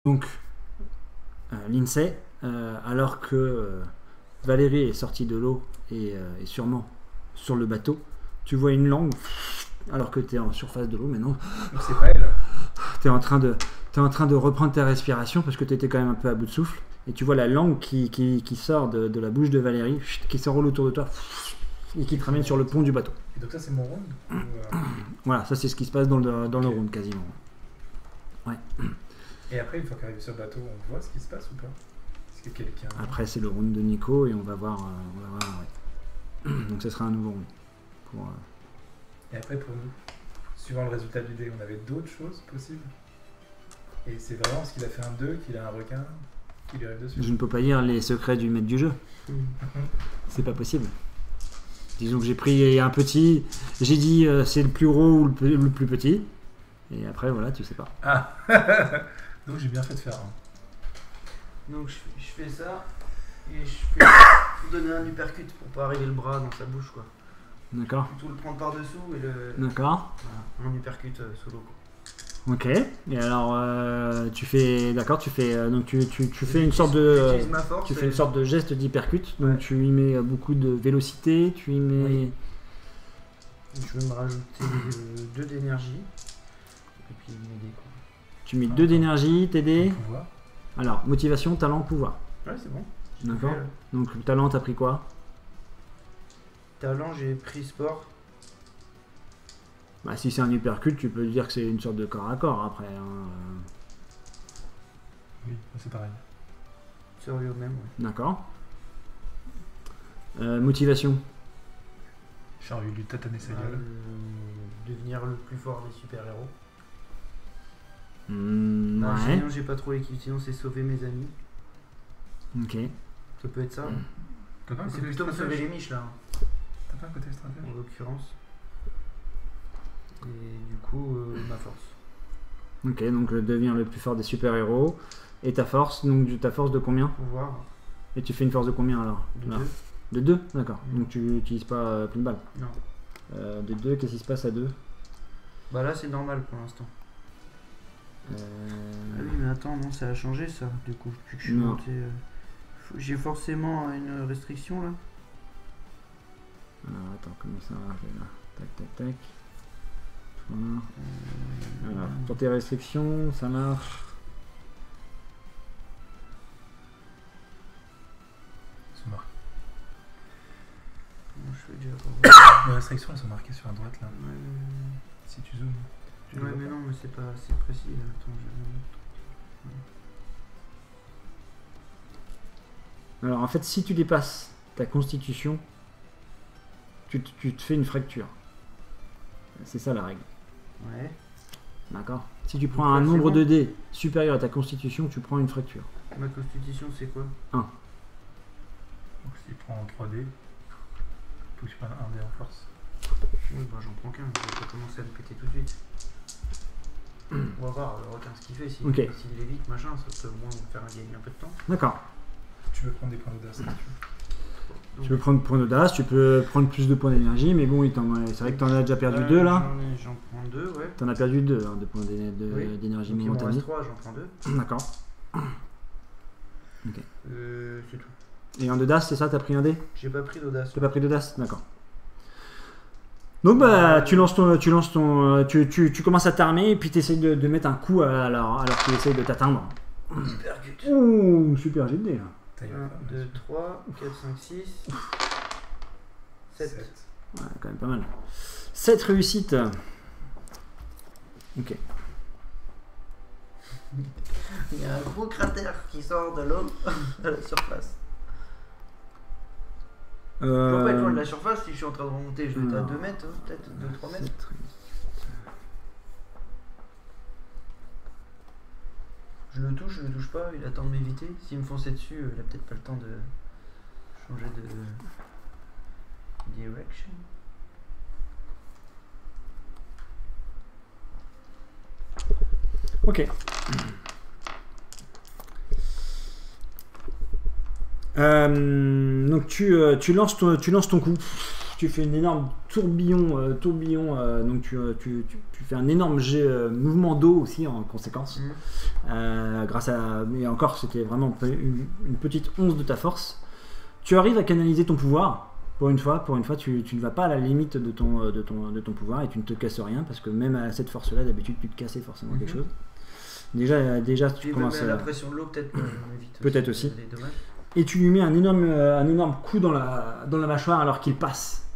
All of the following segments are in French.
Donc, l'INSEE, alors que Valérie est sortie de l'eau et sûrement sur le bateau, tu vois une langue, alors que tu es en surface de l'eau maintenant. Donc c'est pas elle. Tu es en train de reprendre ta respiration parce que tu étais quand même un peu à bout de souffle. Et tu vois la langue qui sort de la bouche de Valérie, qui s'enroule autour de toi et qui te ramène sur le pont du bateau. Et donc ça c'est mon round Voilà, ça c'est ce qui se passe dans le round quasiment. Ouais. Et après, une fois qu'arrivé sur le bateau, on voit ce qui se passe ou pas? Est-ce que quelqu'un... Après c'est le round de Nico et on va voir. Ouais. Donc ce sera un nouveau round. Et après pour nous, suivant le résultat du dé, on avait d'autres choses possibles? Et c'est vraiment parce qu'il a fait un 2, qu'il a un requin qui lui arrive dessus. Je ne peux pas dire les secrets du maître du jeu. C'est pas possible. Disons que j'ai pris un petit, j'ai dit c'est le plus gros ou le plus petit. Et après voilà, tu sais pas. Ah. Donc j'ai bien fait de faire un. Donc je fais ça et je fais donner un uppercut pour pas arriver le bras dans sa bouche quoi. D'accord. Plutôt le prendre par dessous et le. D'accord. Voilà, un uppercut solo quoi. Ok. Et alors tu fais, d'accord, tu fais donc tu fais une sorte de, j'utilise ma force tu fais une sorte de geste d'hypercute. Donc tu y mets beaucoup de vélocité, tu y mets. Oui. Je vais me rajouter 2 d'énergie et puis m'aider quoi. Tu mets 2 d'énergie, TD. Pouvoir. Alors motivation, talent, pouvoir. Ouais c'est bon. D'accord. Ouais. Donc talent, t'as pris quoi? Talent j'ai pris sport. Bah, si c'est un uppercut, tu peux dire que c'est une sorte de corps à corps après. Oui, c'est pareil. Ça revient au même ouais. D'accord. Motivation. J'ai envie de lui tataner sa gueule. Devenir le plus fort des super-héros. Ouais. Sinon j'ai pas trop l'équipe, sinon c'est sauver mes amis. Ok. Ça peut être ça. T'as pas un C'est côté plutôt me sauver stratège? les miches là, T'as pas un côté stratège? en l'occurrence. Et du coup, ma force. Ok, donc deviens le plus fort des super-héros. Et ta force, donc ta force de combien? Pouvoir Et tu fais une force de combien alors? de Là. 2. De 2? D'accord. Donc tu n'utilises pas plein de balles. Non. De 2, qu'est-ce qui se passe à 2? Bah là c'est normal pour l'instant. Ah oui mais attends, non ça a changé ça, du coup, vu que je suis Non. monté... J'ai forcément une restriction là. Alors attends, comment ça marche là? Tac, tac, tac. Voilà. Voilà. Pour tes restrictions, ça marche. C'est marqué. Bon, je fais déjà... Les restrictions elles sont marquées sur la droite là. Si tu zoomes. Tu les Ouais vois mais pas. non mais c'est pas assez précis là. Attends, Alors en fait, si tu dépasses ta constitution, tu te fais une fracture. C'est ça la règle. Ouais. D'accord? Si tu prends Donc là, un c'est nombre bon. de dés supérieur à ta constitution, tu prends une fracture. Ma constitution c'est quoi? Donc s'il prend en 3D, touche pas un dé en force. Oui bah j'en prends qu'un, je vais pas commencer à me péter tout de suite. On va voir le requin ce qu'il fait, s'il Ok. est vite machin, ça peut au moins me faire gagner un peu de temps. D'accord. Tu peux prendre des points d'audace si tu veux. Donc, Tu peux prendre point d'audace, tu peux prendre plus de points d'énergie, mais bon, c'est vrai que t'en as déjà perdu 2 là. J'en prends 2, ouais. T'en as perdu 2 de points Oui. d'énergie Donc il m'en momentanée. reste 3, j'en prends 2. D'accord. C'est tout. Et en audace, c'est ça, t'as pris un dé? J'ai pas pris d'audace. T'as pas pris d'audace? D'accord. Donc bah tu commences à t'armer et puis tu essayes de mettre un coup alors qu'il essaye de t'atteindre. Hypercut. Ouh, super jet de dé là. 1, 2, 3, 4, 5, 6, 7. Ouais, quand même pas mal. 7 réussites. Ok. Il y a un gros cratère qui sort de l'eau à la surface. Je peux pas être loin de la surface si je suis en train de remonter. Je vais être à 2 mètres, hein, peut-être 2-3 mètres. 7 réussites. Je le touche pas, il attend de m'éviter. S'il me fonçait dessus, il a peut-être pas le temps de changer de direction. Ok. Donc tu lances ton coup. tu fais une énorme tourbillon, donc tu fais un énorme mouvement d'eau aussi en conséquence. Grâce à, mais encore, c'était vraiment une petite once de ta force. Tu arrives à canaliser ton pouvoir. Pour une fois, tu ne vas pas à la limite de ton pouvoir et tu ne te casses rien parce que même à cette force-là, d'habitude, tu te cassais forcément quelque chose. Déjà, tu commences. La pression de l'eau, peut-être. Peut-être aussi. Et tu lui mets un énorme coup dans la mâchoire alors qu'il passe.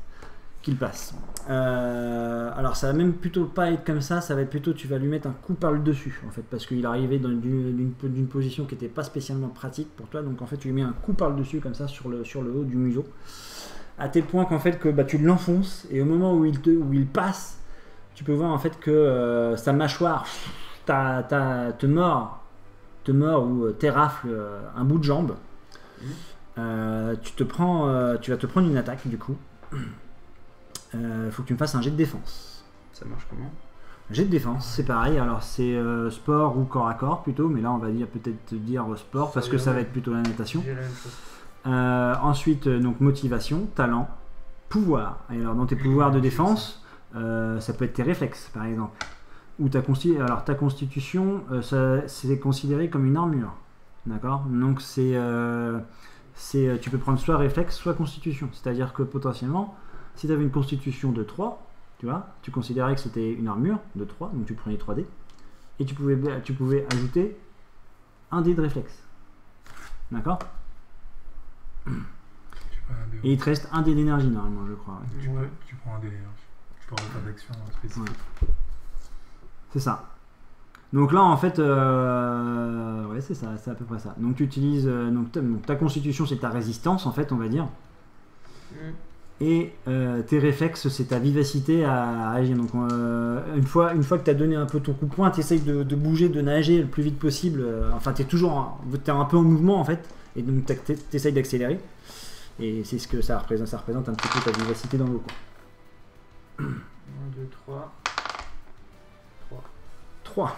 Alors ça va même plutôt pas être comme ça va être plutôt tu vas lui mettre un coup par le dessus en fait parce qu'il arrivait d'une position qui n'était pas spécialement pratique pour toi, donc en fait tu lui mets un coup par le dessus comme ça sur le haut du museau à tel point qu'en fait que tu l'enfonces et au moment où il passe tu peux voir en fait que sa mâchoire te mord ou t'érafle un bout de jambe. Tu vas te prendre une attaque du coup. Faut que tu me fasses un jet de défense. Ça marche comment? Jet de défense, c'est pareil. Alors c'est sport ou corps à corps plutôt, mais là on va peut-être dire sport parce que ça va être plutôt la natation. J'ai la même chose. Ensuite donc motivation, talent, pouvoir. Et alors dans tes pouvoirs de défense, ça peut être tes réflexes par exemple. Ou ta constitution, c'est considéré comme une armure. D'accord? Donc tu peux prendre soit réflexe, soit constitution. C'est-à-dire que potentiellement, si tu avais une constitution de 3, tu considérais que c'était une armure de 3, donc tu prenais 3 dés, et tu pouvais ajouter un dé de réflexe. D'accord? Et il te reste un dé d'énergie normalement, je crois. Ouais. Tu prends un dé d'énergie. Tu peux avoir d'action spécifique. Ouais. C'est ça. Donc là en fait, ouais c'est ça, c'est à peu près ça. Donc tu utilises, donc ta constitution c'est ta résistance en fait on va dire. Et tes réflexes c'est ta vivacité à agir. Donc une fois que tu as donné un peu ton coup de poing, tu essayes de bouger, de nager le plus vite possible. Enfin t'es un peu en mouvement en fait. Et donc tu essayes d'accélérer. Et c'est ce que ça représente un petit peu ta vivacité dans l'eau. 1, 2, 3. 3.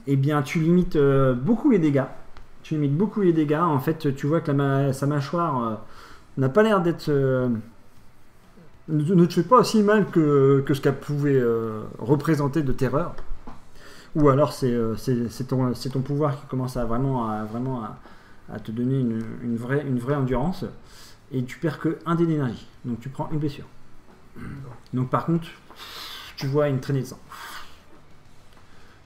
Eh bien, tu limites beaucoup les dégâts. En fait, tu vois que sa mâchoire n'a pas l'air d'être. Ne te fait pas aussi mal que ce qu'elle pouvait représenter de terreur. Ou alors, c'est ton pouvoir qui commence à te donner une vraie endurance. Et tu perds que 1 dé d'énergie. Donc, tu prends une blessure. Donc, par contre, tu vois une traînée de sang.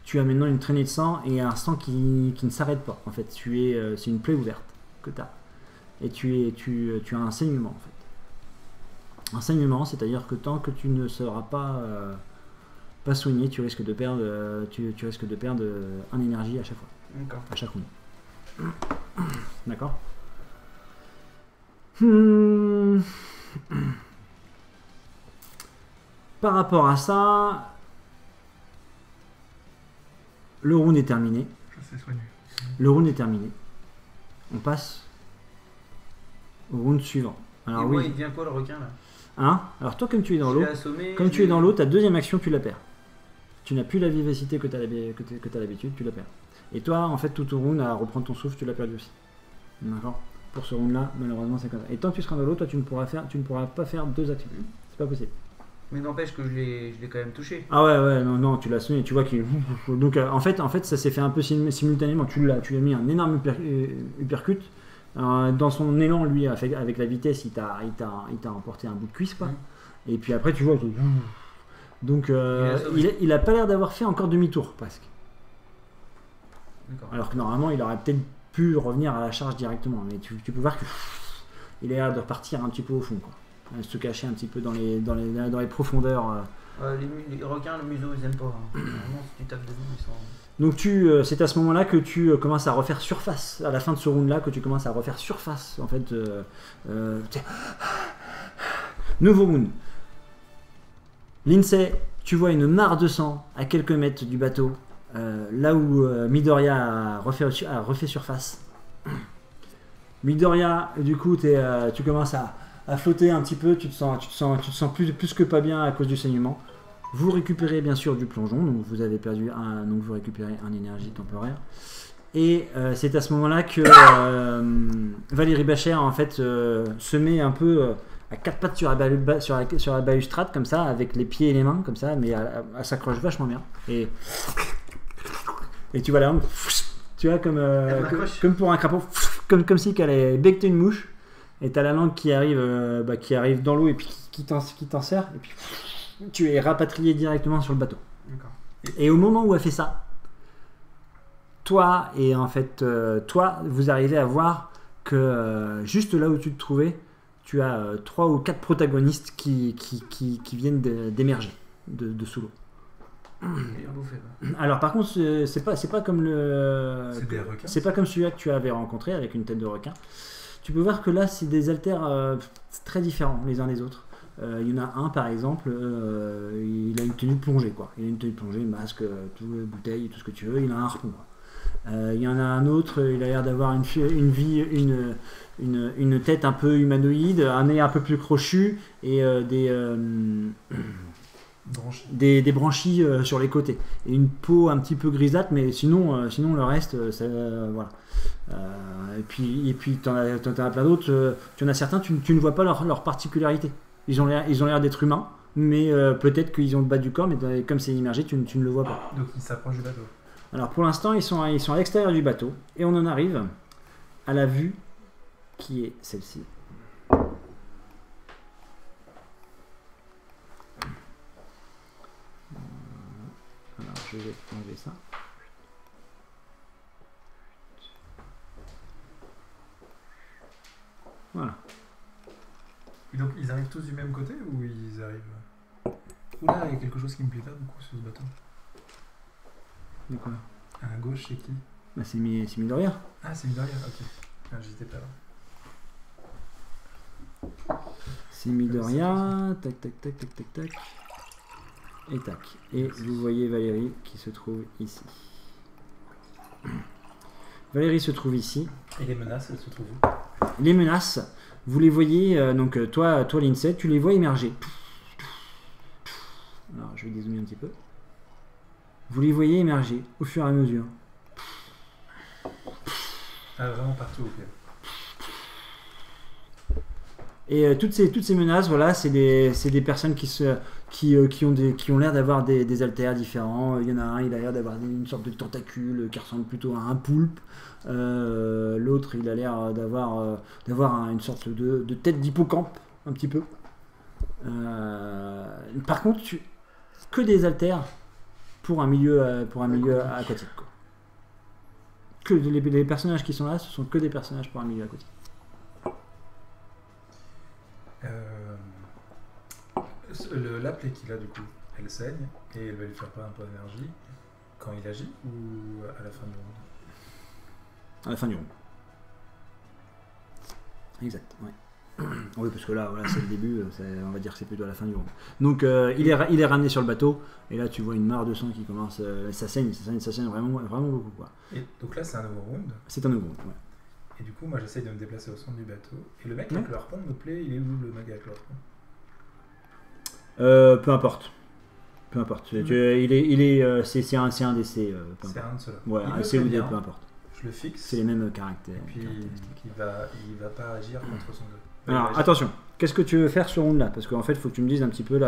Tu as maintenant une traînée de sang et un sang qui ne s'arrête pas. En fait, c'est une plaie ouverte que tu as. Et tu as un saignement en fait. Un saignement, c'est-à-dire que tant que tu ne seras pas soigné, tu risques de perdre, un énergie à chaque fois. D'accord. À chaque round. D'accord. Par rapport à ça. Le round est terminé. Ça s'est soigné. Le round est terminé. On passe au round suivant. Alors, et moi, il devient quoi le requin là? Hein? Alors toi, comme tu es dans l'eau, ta deuxième action, tu la perds. Tu n'as plus la vivacité que tu as l'habitude, tu la perds. Et toi, en fait, tout au round, à reprendre ton souffle, tu l'as perdu aussi. D'accord? Pour ce round-là, malheureusement, c'est comme ça. Et tant que tu seras dans l'eau, toi, tu ne pourras pas faire 2 actions. C'est pas possible. Mais n'empêche que je l'ai quand même touché. Ah ouais, non, tu l'as sonné, tu vois qu'il. Donc en fait, ça s'est fait un peu simultanément. Tu lui as mis un énorme uppercut. Dans son élan, lui, avec la vitesse, il t'a emporté un bout de cuisse, quoi. Et puis après, tu vois. Donc il a pas l'air d'avoir fait encore demi-tour, presque. D'accord. Alors que normalement, il aurait peut-être pu revenir à la charge directement. Mais tu peux voir qu'il a l'air de repartir un petit peu au fond, quoi. Se cacher un petit peu dans les profondeurs. Les requins, le museau, ils aiment pas. Vraiment, si tu tapes dedans, ils sont. Donc c'est à ce moment-là que tu commences à refaire surface. À la fin de ce round-là, que tu commences à refaire surface. En fait, nouveau round. Lindsay, tu vois une mare de sang à quelques mètres du bateau, là où Midoriya a refait surface. Midoriya, du coup, tu commences à flotter un petit peu, tu te sens plus que pas bien à cause du saignement. Vous récupérez bien sûr du plongeon, donc vous avez perdu donc vous récupérez un énergie temporaire. Et c'est à ce moment-là que Valérie Bachère en fait se met un peu à quatre pattes sur la balustrade comme ça, avec les pieds et les mains comme ça, mais elle s'accroche vachement bien. Et tu vois la langue, tu vois comme pour un crapaud, comme si qu'elle allait becter une mouche. Et t'as la langue qui arrive dans l'eau et puis qui t'en sert. Et puis tu es rapatrié directement sur le bateau. D'accord. Et au moment où elle fait ça, toi, vous arrivez à voir que juste là où tu te trouvais, tu as 3 ou 4 protagonistes qui viennent d'émerger de sous l'eau. Bien bouffé, quoi. Alors par contre, c'est pas comme C'est des requins. c'est pas comme celui-là que tu avais rencontré avec une tête de requin. Tu peux voir que là, c'est des haltères très différents les uns des autres. Il y en a un par exemple, il a une tenue plongée quoi. Il a une tenue plongée, masque, bouteille, tout ce que tu veux. Il a un harpon. Il y en a un autre, il a l'air d'avoir une tête un peu humanoïde, un nez un peu plus crochu et des branchies sur les côtés. Et une peau un petit peu grisâtre, mais sinon le reste, voilà. Et puis t'en as plein d'autres. Tu en as certains, tu ne vois pas leur particularité. Ils ont l'air d'être humains, mais peut-être qu'ils ont le bas du corps, mais comme c'est immergé, tu ne le vois pas. Donc ils s'approchent du bateau. Alors pour l'instant, ils sont à l'extérieur du bateau, et on en arrive à la vue qui est celle-ci. Alors je vais enlever ça. Voilà. Et donc ils arrivent tous du même côté ou ils arrivent... Oula, il y a quelque chose qui me plaît pas beaucoup sur ce bateau. De quoi? À gauche, c'est qui? Bah, c'est Midoriya. Ah, c'est Midoriya, ok. Ah, j'étais pas là. C'est Midoriya. Tac, tac, tac, tac, tac, tac. Et tac. Et vous voyez Valérie qui se trouve ici. Valérie se trouve ici. Et les menaces, elles se trouvent où? Les menaces, vous les voyez, donc toi Lindsay, tu les vois émerger. Alors je vais dézoomer un petit peu. Vous les voyez émerger au fur et à mesure. Ah, vraiment partout, ok. Et toutes ces menaces, voilà, c'est des personnes qui ont l'air d'avoir des haltères différents. Il y en a un, il a l'air d'avoir une sorte de tentacule qui ressemble plutôt à un poulpe. L'autre, il a l'air d'avoir une sorte de tête d'hippocampe, un petit peu. Par contre, que des haltères pour un milieu aquatique. Quoi. Que les personnages qui sont là, ce sont que des personnages pour un milieu aquatique. L'appelée qu'il a du coup, elle saigne et elle va lui faire pas un peu d'énergie quand il agit ou à la fin du round? À la fin du round. Exact, ouais. Oui, parce que là, voilà, c'est le début, on va dire que c'est plutôt à la fin du round. Donc il est ramené sur le bateau et là tu vois une mare de sang qui commence, ça saigne vraiment, vraiment beaucoup. Quoi. Et donc là c'est un nouveau round. C'est un nouveau round, ouais. Et du coup moi j'essaye de me déplacer au centre du bateau. Et le mec avec le harpon me plaît, il est où le mec avec le harpon? Peu importe. Peu importe. C'est un DC. C'est un de ceux-là. Ouais, un C ou D, peu importe. Je le fixe. C'est les mêmes caractères. Et puis il va pas agir contre son deux. Alors attention, qu'est-ce que tu veux faire ce round là? Parce qu'en fait, il faut que tu me dises un petit peu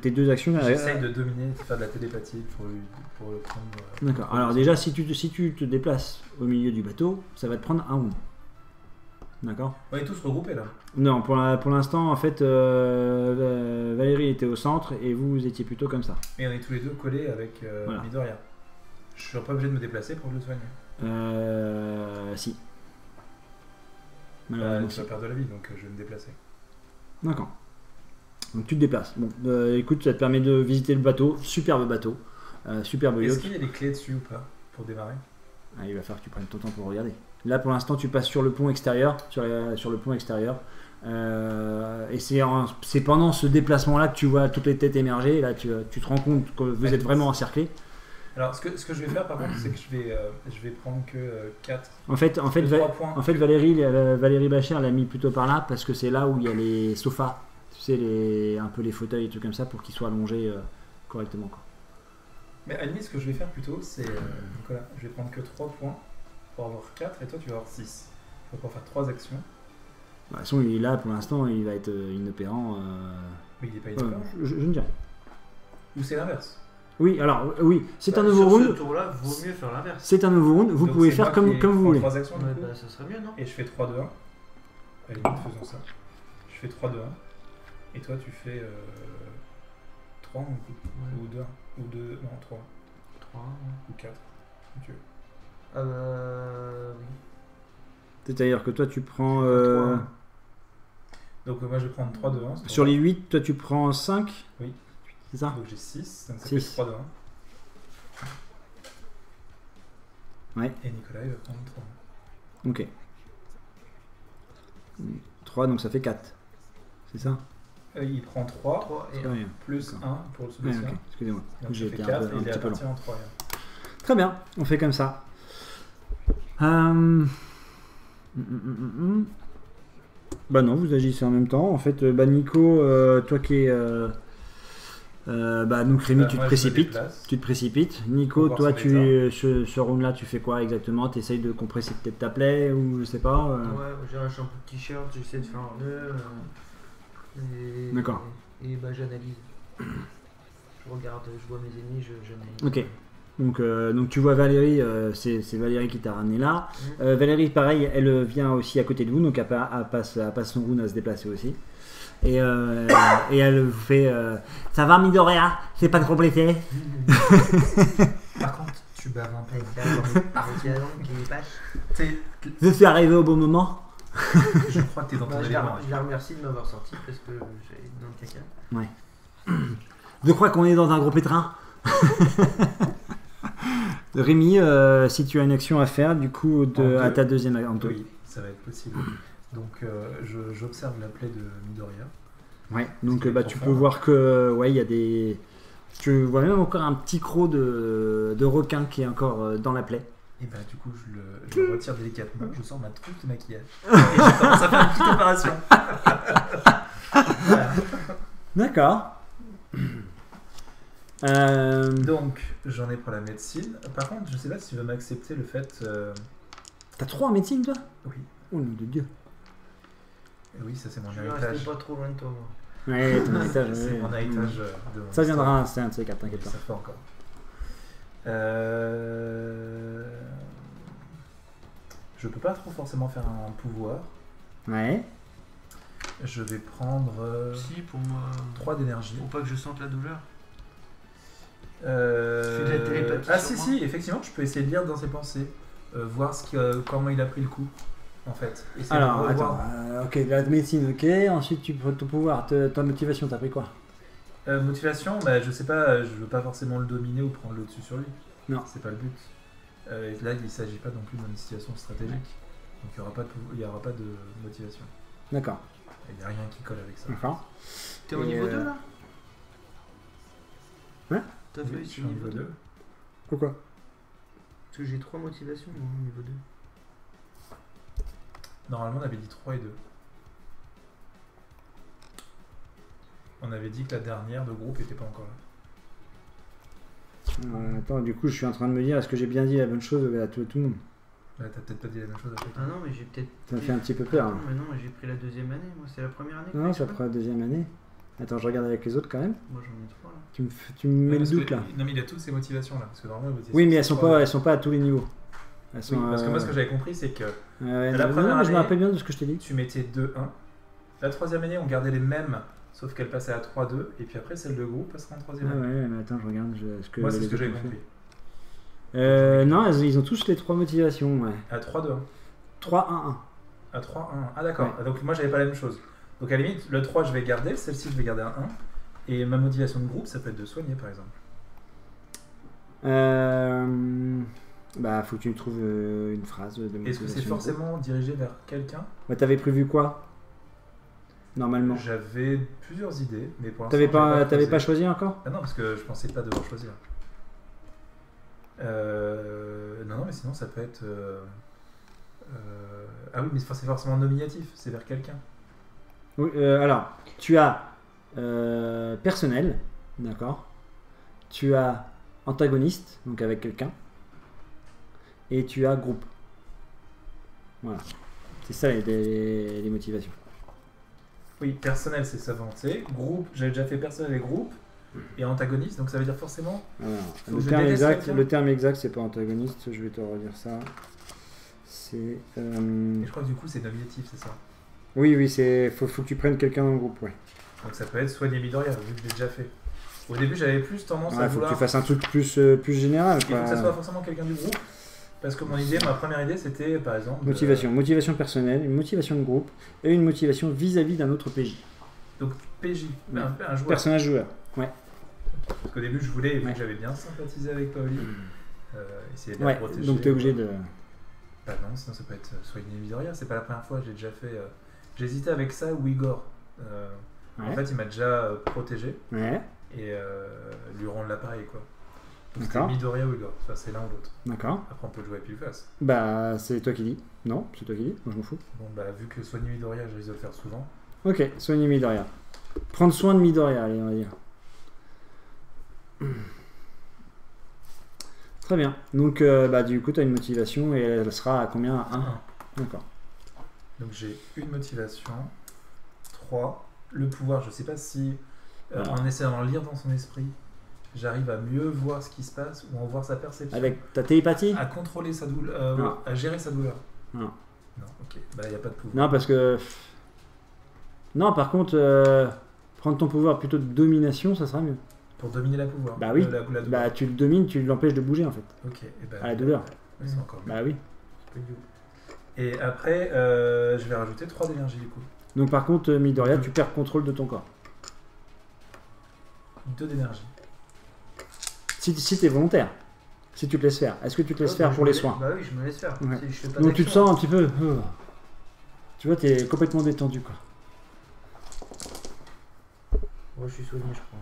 tes deux actions. J'essaye de dominer, de faire de la télépathie pour le prendre. D'accord. Alors déjà, si tu te déplaces au milieu du bateau, ça va te prendre un round. D'accord. On est tous regroupés là. Non, pour l'instant, en fait, Valérie était au centre et vous étiez plutôt comme ça. Et on est tous les deux collés avec voilà. Midoriya. Je suis pas obligé de me déplacer pour le soigner. Si. Tu vas perdre de la vie, donc je vais me déplacer. D'accord. Donc tu te déplaces. Bon, écoute, ça te permet de visiter le bateau. Superbe bateau. Superbe yacht. Est-ce qu'il y a des clés dessus ou pas pour démarrer? Il va falloir que tu prennes ton temps pour regarder. Là, pour l'instant, tu passes sur le pont extérieur. Sur le pont extérieur. Et c'est pendant ce déplacement-là que tu vois toutes les têtes émerger. Et là, tu te rends compte que vous êtes vraiment encerclés. Alors, ce que je vais faire, par contre, c'est que je vais prendre que 4. En fait, Valérie Bachère l'a mis plutôt par là parce que c'est là où il y a les sofas. Tu sais, un peu les fauteuils et trucs comme ça pour qu'ils soient allongés correctement. Quoi. Mais à la limite, ce que je vais faire plutôt, c'est. Voilà, je vais prendre que 3 points pour avoir 4 et toi tu vas avoir 6. Il faut pouvoir faire 3 actions. De toute façon, il est là pour l'instant, il va être inopérant. Oui, il est pas inopérant. Je ne dirais. Ou c'est l'inverse. Oui, alors, oui, c'est un Bah, nouveau sur ce round. tour-là, vaut mieux faire l'inverse. C'est un nouveau round, vous Donc, pouvez c'est faire moi comme, qui comme vous prends voulez. 3 actions du Ouais, coup. bah, ça serait mieux, non? Et je fais 3, 2, 1. Allez, faisons ça. Je fais 3, 2, 1. Et toi tu fais 3 du coup. Ouais. Ou 2, 1. Ou 2, non 3. 3, Ou 4. Si tu veux. Ah bah... oui. C'est-à-dire que toi, tu prends. 3. Donc moi je vais prendre 3, 2, 1. Sur les 8, toi, tu prends 5. Oui. C'est ça? Donc j'ai 6. Donc ça 6. fait 3, 2, 1. Ouais. Et Nicolas il va prendre 3. Ok. 3, donc ça fait 4. C'est ça? Il prend 3 3 et Très 1. bien. plus D'accord. 1 pour le Ouais, sous-dossier. ok, excusez-moi. Donc J'ai j'ai fait été 4 un et il est petit peu long. parti en 3. Très bien, on fait comme ça. Bah non, vous agissez en même temps. En fait, bah Nico, toi qui es... bah nous, Rémi, tu te précipites. Tu te précipites. Nico, Pour voir toi, son tu ce round-là, tu fais quoi exactement? Tu essayes de compresser peut-être ta plaie ou je sais pas Ouais, j'arrache un peu de t-shirt, j'essaie de faire un nœud. D'accord. Et bah j'analyse. Je regarde, je vois mes ennemis, j'analyse. Ok. Donc tu vois Valérie, c'est Valérie qui t'a ramené là. Valérie, pareil, elle vient aussi à côté de vous, donc elle passe son round à se déplacer aussi. Et elle vous fait ça va Midoriya, c'est pas trop blessé. Par contre, tu baves un peu. Je suis arrivé au bon moment. Je crois que t'es dans ton Je élément. la remercie de m'avoir sorti parce que j'allais dans le caca. Je crois qu'on est dans un gros pétrin. Rémi, si tu as une action à faire, du coup, à ta deuxième action. Oui, ça va être possible. Donc, j'observe la plaie de Midoriya. Ouais, donc Parce tu qu'il est peux profond. voir que, ouais, il y a des. Tu vois même encore un petit croc de requin qui est encore dans la plaie. Et bah, du coup, je le retire délicatement. Je sors ma trousse de maquillage. Et je commence à faire une petite opération. Voilà. D'accord. Donc, j'en ai pour la médecine. Par contre, je sais pas si tu veux m'accepter le fait. T'as 3 en médecine, toi? Oui. Oh nom de Dieu. Oui, ça c'est mon Je vais héritage. rester pas trop loin de toi, moi. Ouais, ton héritage. C'est ouais. mon héritage de mon Ça histoire. viendra, c'est un de ces quatre, Oui, t'inquiète pas. ça fait encore. Je peux pas trop forcément faire un pouvoir. Ouais. Je vais prendre Si, pour moi. 3 d'énergie. Faut pas que je sente la douleur. fais de la télépathie Ah sur si, moi. si, effectivement, je peux essayer de lire dans ses pensées. Voir comment il a pris le coup, en fait. Essayer de Alors, revoir. attends. Ok, la médecine, ok. Ensuite, tu peux ton pouvoir, ta motivation, t'as pris quoi? Motivation, bah, je sais pas, je veux pas forcément le dominer ou prendre le dessus sur lui. Non. C'est pas le but. Et là, il s'agit pas non plus d'une situation stratégique. Donc il y aura pas de motivation. D'accord. Il n'y a rien qui colle avec ça. D'accord. T'es au Et, niveau 2 là? Ouais. T'as Oui, fait je ici suis au au niveau niveau 2? 2. Pourquoi? Parce que j'ai 3 motivations moi, au niveau 2. Normalement, on avait dit 3 et 2. On avait dit que la dernière de groupe était pas encore là. Attends, du coup, je suis en train de me dire, est-ce que j'ai bien dit la bonne chose à tout le monde? Bah, t'as peut-être pas dit la même chose après. Ah non, mais j'ai peut-être. Ça me fait un petit peu peur. Attends, mais non, j'ai pris la deuxième année, moi c'est la première année. Non, que ça je fais. fera la deuxième année. Attends, je regarde avec les autres quand même. Moi j'en ai 3 là. Tu me mets le Parce que- doute là. Non, mais il a toutes ces motivations là. Parce que normalement, les motivations, Oui, mais c'est elles sont pas à tous les niveaux. Elles Oui, sont, parce que moi, ce que j'avais compris, c'est que ouais, la non, première mais je me année- rappelle bien de ce que je t'ai dit. tu mettais 2-1. La troisième année, on gardait les mêmes, sauf qu'elle passait à 3-2. Et puis après, celle de groupe passera en Ah troisième année. ouais, mais attends, je regarde ce que Moi, c'est les ce que autres j'avais ont fait. compris. Non, ils ont tous les 3 motivations, ouais. À 3-2-1. 3-1-1. À 3-1. Ah, d'accord. Ouais. Donc moi, j'avais pas la même chose. Donc à la limite, le 3, je vais garder. Celle-ci, je vais garder un 1. Et ma motivation de groupe, ça peut être de soigner, par exemple. Bah, faut que tu trouves une phrase de motivation. Est-ce que c'est forcément dirigé vers quelqu'un? Bah, t'avais prévu quoi? Normalement. J'avais plusieurs idées, mais pour l'instant, T'avais j'ai pas posé. choisi encore? Ah non, parce que je pensais pas devoir choisir. Non, mais sinon, ça peut être... Ah oui, mais c'est forcément nominatif, c'est vers quelqu'un. Oui, alors, tu as personnel, d'accord. Tu as antagoniste, donc avec quelqu'un. Et tu as groupe. Voilà. C'est ça les motivations. Oui, personnel, c'est s'avancer. Groupe, j'avais déjà fait personnel et groupe. Et antagoniste, donc ça veut dire forcément. Alors, Faut que je déteste quelqu'un. le terme exact, c'est pas antagoniste, je vais te redire ça. C'est. Et je crois que du coup, c'est nominatif, c'est ça. Oui, c'est. Faut que tu prennes quelqu'un dans le groupe, ouais. Donc ça peut être soigner Midoriya, vu que je l'ai déjà fait. Au début, j'avais plus tendance à Ouais, faut que vouloir. tu fasses un truc plus général, Il faut quoi. que ça soit forcément quelqu'un du groupe. Parce que ma première idée, c'était par exemple. Motivation personnelle, une motivation de groupe et une motivation vis-à-vis d'un autre PJ. Donc PJ, Ouais. un joueur. Personnage joueur. Ouais. Parce qu'au début, je voulais, vu Ouais. que j'avais bien sympathisé avec Paoli, essayer de la Ouais, protéger. donc t'es obligé de. Bah non, sinon ça peut être soigner Midoriya. C'est pas la première fois, j'ai déjà fait. J'hésitais avec ça ou Igor. En Ouais. fait, il m'a déjà protégé Ouais, et lui rendre l'appareil, quoi. Donc c'était d'accord. Midoriya ou Igor, enfin, c'est l'un ou l'autre. D'accord. Après, on peut jouer pile face. Bah, c'est toi qui dis. Non, c'est toi qui dis. Moi, je m'en fous. Bon, bah, vu que soigner Midoriya, je risque de le faire souvent. Ok, soigner Midoriya. Prendre soin de Midoriya, allez, on va dire. Très bien. Donc, bah, du coup, tu as une motivation et elle sera à combien? À 1. D'accord. Donc j'ai une motivation, 3. Le pouvoir, je sais pas si en essayant de lire dans son esprit, j'arrive à mieux voir ce qui se passe ou en voir sa perception. Avec ta télépathie? À contrôler sa douleur, Non. à gérer sa douleur. Non. Non, ok. Bah, il n'y a pas de pouvoir. Non, parce que. Non, par contre, prendre ton pouvoir plutôt de domination, ça sera mieux. Pour dominer la pouvoir. Bah oui. La douleur. Bah, tu le domines, tu l'empêches de bouger en fait. Ok. Et bah, À la douleur. ouais, c'est encore mieux. Bah oui. Et après, je vais rajouter 3 d'énergie du coup. Donc, par contre, Midoriya, tu perds contrôle de ton corps. 2 d'énergie. Si t'es volontaire. Si tu te laisses faire. Est-ce que tu te laisses faire pour les soins? Bah oui, je me laisse faire. Ouais. Si je fais pas Donc, tu te d'action. sens un petit peu. Tu vois, t'es complètement détendu quoi. Moi, je suis soigné, je crois.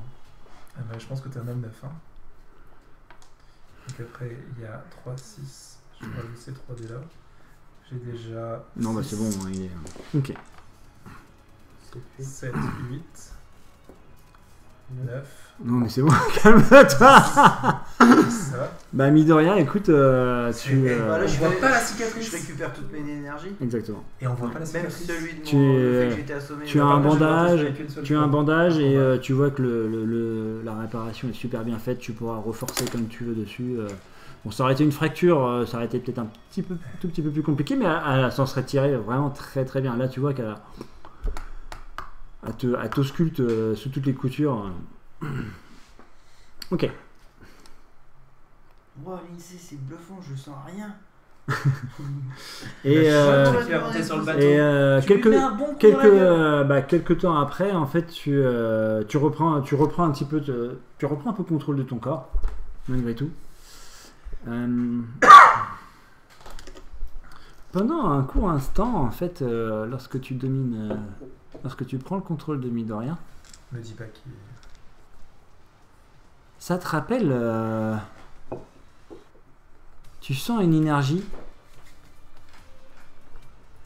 Ah bah, je pense que tu es un homme 9. Hein. Donc après, il y a 3, 6. Je vais rajouter ces 3 dés là. J'ai déjà. Non, bah 6, c'est bon, hein, il est. Ok. 7, 8, 9. Non, mais c'est bon, calme-toi. Ça. Bah, Midoriya, écoute, tu. Bah, là, On je voit fais- pas la Je cicatrice. récupère toute mon énergie. Exactement. Et on voit pas la Même cicatrice. celui de Tu- mon le fait que j'étais assommé. tu as Bah, un Moi, je vais bandage, partager avec une seule Tu as un fois. bandage et bandage. tu vois que la réparation est super bien faite, tu pourras reforcer comme tu veux dessus. Bon, ça aurait été une fracture, ça aurait été peut-être un tout petit peu plus compliqué, mais elle s'en serait tirée vraiment très très bien. Là, tu vois qu'elle t'ausculte sous toutes les coutures. Ok. Wow, l'INSEE, c'est bluffant, je sens rien. Et, Tu vas monter sur le bateau. Tu lui mets un bon coup dans la gueule. quelques temps après, en fait, tu reprends un petit peu, tu reprends un peu contrôle de ton corps, malgré tout. Pendant un court instant, en fait, lorsque tu prends le contrôle de Midoriya, Me dis pas qui. ça te rappelle, tu sens une énergie.